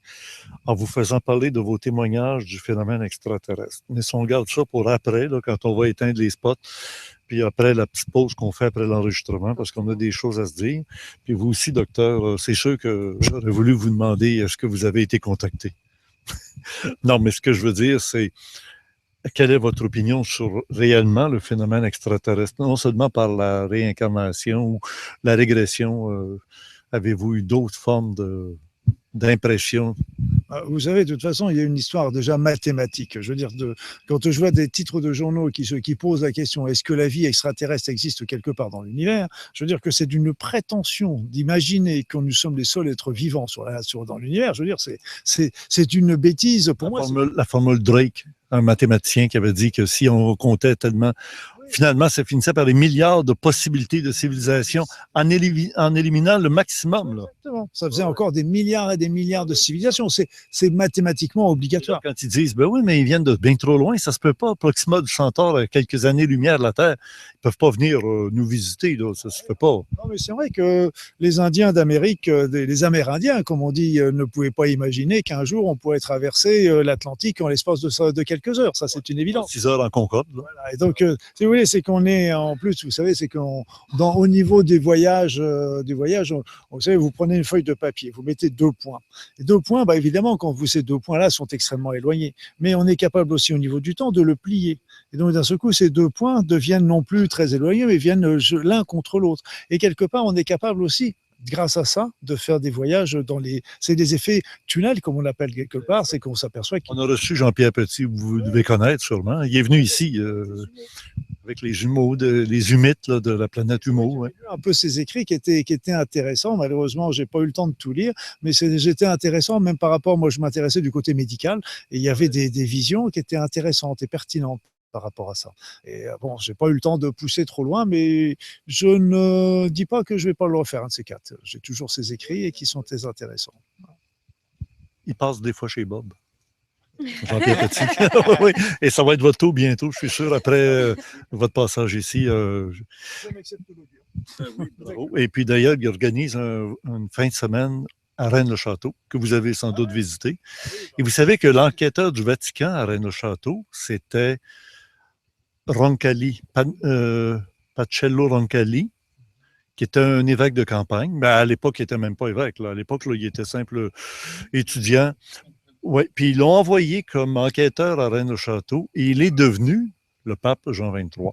en vous faisant parler de vos témoignages du phénomène extraterrestre. Mais si on garde ça pour après, là, quand on va éteindre les spots, puis après la petite pause qu'on fait après l'enregistrement, parce qu'on a des choses à se dire. Puis vous aussi, docteur, c'est sûr que j'aurais voulu vous demander est-ce que vous avez été contacté? Non, mais ce que je veux dire, c'est quelle est votre opinion sur réellement le phénomène extraterrestre, non seulement par la réincarnation ou la régression? Avez-vous eu d'autres formes d'impression? Vous savez, de toute façon, il y a une histoire déjà mathématique. Je veux dire, quand je vois des titres de journaux qui posent la question est-ce que la vie extraterrestre existe quelque part dans l'univers, je veux dire que c'est d'une prétention d'imaginer que nous sommes les seuls êtres vivants dans l'univers. Je veux dire, c'est une bêtise pour moi. La formule Drake, un mathématicien qui avait dit que si on comptait tellement, finalement, ça finissait par des milliards de possibilités de civilisation en éliminant le maximum. Là. Exactement. Ça faisait encore des milliards et des milliards de civilisations. C'est mathématiquement obligatoire. Quand ils disent, ben oui, mais ils viennent de bien trop loin, ça se peut pas. Proxima du Centaure, à quelques années-lumière de la Terre, ils peuvent pas venir nous visiter. Là. Ça se fait pas. Non, mais c'est vrai que les Indiens d'Amérique, les Amérindiens, comme on dit, ne pouvaient pas imaginer qu'un jour on pourrait traverser l'Atlantique en l'espace de quelques heures. Ça, c'est une évidence. 6 heures en Concorde. Voilà. Et donc, si vous voulez, c'est qu'on est en plus, vous savez, c'est au niveau des voyages, vous savez, vous prenez une feuille de papier, vous mettez 2 points. Et 2 points, bah, évidemment, quand ces 2 points-là sont extrêmement éloignés, mais on est capable aussi au niveau du temps de le plier. Et donc, d'un seul coup, ces 2 points deviennent non plus très éloignés, mais viennent l'un contre l'autre. Et quelque part, on est capable aussi, grâce à ça, de faire des voyages c'est des effets tunnels, comme on l'appelle quelque part, c'est qu'on s'aperçoit On a reçu Jean-Pierre Petit, vous devez connaître sûrement. Il est venu ici avec les jumeaux, les humites là, de la planète Humo. Ouais. Un peu ses écrits qui étaient intéressants. Malheureusement, j'ai pas eu le temps de tout lire, mais j'étais intéressant même par rapport, moi je m'intéressais du côté médical, et il y avait des visions qui étaient intéressantes et pertinentes par rapport à ça. Et bon, j'ai pas eu le temps de pousser trop loin, mais je ne dis pas que je vais pas le refaire, un de ces 4. J'ai toujours ces écrits et qui sont très intéressants. Il passe des fois chez Bob. Jean-Pierre Petit. Oui, et ça va être votre tour bientôt, je suis sûr, après votre passage ici. Et puis d'ailleurs, il organise une fin de semaine à Rennes-le-Château, que vous avez sans doute visité. Et vous savez que l'enquêteur du Vatican à Rennes-le-Château, c'était Roncalli, Pacello Roncalli, qui était un évêque de campagne. Mais à l'époque, il n'était même pas évêque. Là. À l'époque, là, il était simple étudiant. Ouais. Puis ils l'ont envoyé comme enquêteur à Rennes-le-Château et il est devenu le pape Jean XXIII.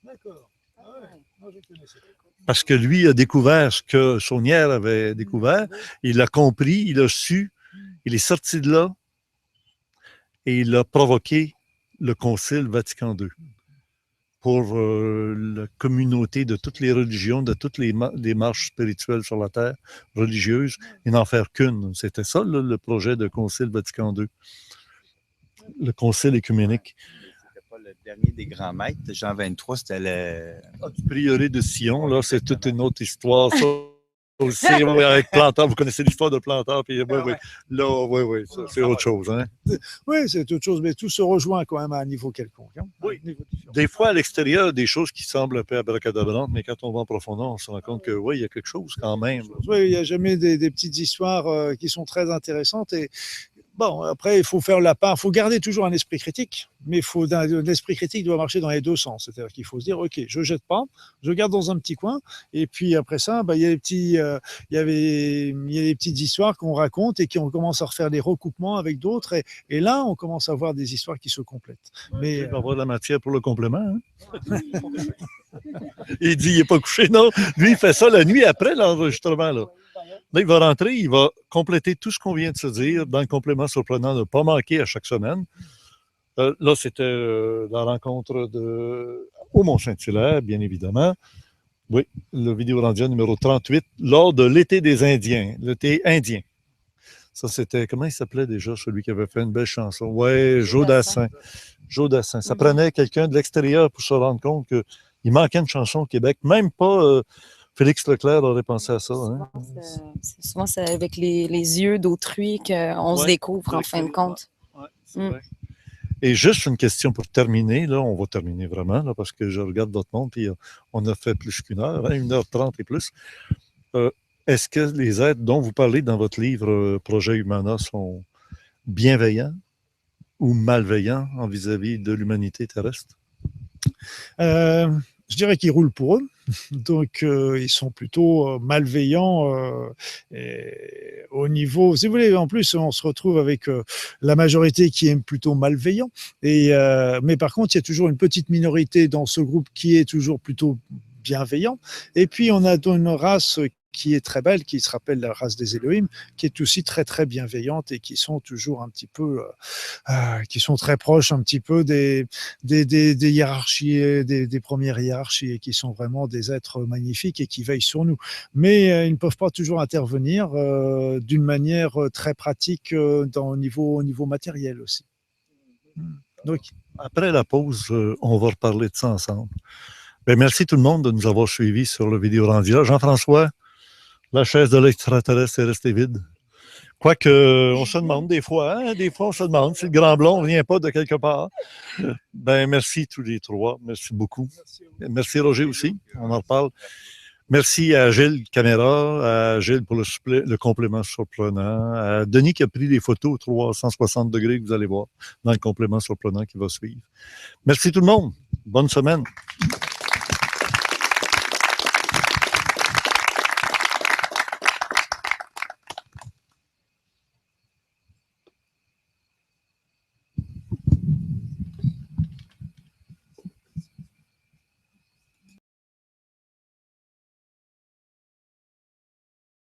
D'accord. Ah ouais. Moi, je connaissais. Parce que lui a découvert ce que Saunière avait découvert. Il l'a compris, il a su, il est sorti de là et il a provoqué le Concile Vatican II pour la communauté de toutes les religions, de toutes les marches spirituelles sur la terre, religieuses, et n'en faire qu'une. C'était ça, là, le projet de Concile Vatican II. Le Concile écuménique. C'était pas le dernier des grands maîtres. Jean XXIII, c'était le... Du prieuré de Sion, là, c'est toute une autre histoire. Ça, aussi, oui, avec Planteur. Vous connaissez l'histoire de Planteur. Puis, oui. Là, oui, c'est autre chose. Hein? Oui, c'est autre chose, mais tout se rejoint quand même à un niveau quelconque. Hein, oui. Des fois, à l'extérieur, des choses qui semblent un peu abracadabrantes, mais quand on va en profondeur, on se rend compte que oui, il y a quelque chose quand même. Oui, il y a jamais des petites histoires qui sont très intéressantes. Et bon, après, il faut faire la part. Il faut garder toujours un esprit critique, mais l'esprit critique doit marcher dans les deux sens. C'est-à-dire qu'il faut se dire, OK, je jette pas, je garde dans un petit coin, et puis après ça, il y a des petites histoires qu'on raconte et qu'on commence à refaire des recoupements avec d'autres, et là, on commence à voir des histoires qui se complètent. Mais il va avoir de la matière pour le complément. Hein? Il dit, il n'est pas couché, non. Lui, il fait ça la nuit après l'enregistrement, là. Là, il va rentrer, il va compléter tout ce qu'on vient de se dire dans le complément surprenant, ne pas manquer à chaque semaine. Là, c'était la rencontre au Mont-Saint-Hilaire, bien évidemment. Oui, le Vidéorandia numéro 38, lors de l'été des Indiens, l'été indien. Ça, c'était, comment il s'appelait déjà, celui qui avait fait une belle chanson? Oui, Joe Dassin. Joe Dassin. Ça prenait quelqu'un de l'extérieur pour se rendre compte qu'il manquait une chanson au Québec. Même pas... Félix Leclerc aurait pensé à ça. Hein? Souvent, c'est avec les yeux d'autrui qu'on se découvre, en fin de compte. Ouais, c'est vrai. Et juste une question pour terminer. Là, on va terminer vraiment, là, parce que je regarde votre monde, puis on a fait plus qu'une heure, hein, 1h30 et plus. Est-ce que les êtres dont vous parlez dans votre livre Projet Humana sont bienveillants ou malveillants vis-à-vis de l'humanité terrestre? Je dirais qu'ils roulent pour eux. Donc, ils sont plutôt malveillants au niveau... Si vous voulez, en plus, on se retrouve avec la majorité qui est plutôt malveillant. Mais par contre, il y a toujours une petite minorité dans ce groupe qui est toujours plutôt bienveillant. Et puis, on a une race qui est très belle, qui se rappelle la race des Elohim, qui est aussi très, très bienveillante et qui sont toujours un petit peu... qui sont très proches un petit peu des hiérarchies, des premières hiérarchies, et qui sont vraiment des êtres magnifiques et qui veillent sur nous. Mais ils ne peuvent pas toujours intervenir d'une manière très pratique au niveau matériel aussi. Donc, après la pause, on va reparler de ça ensemble. Bien, merci tout le monde de nous avoir suivis sur le Vidéorandia. Jean-François, la chaise de l'extraterrestre est restée vide. Quoique, on se demande des fois, on se demande si le grand blond ne vient pas de quelque part. Ben, merci tous les trois. Merci beaucoup. Merci Roger aussi. On en reparle. Merci à Gilles Caméra, à Gilles pour le complément surprenant, à Denis qui a pris des photos 360 degrés que vous allez voir dans le complément surprenant qui va suivre. Merci tout le monde. Bonne semaine.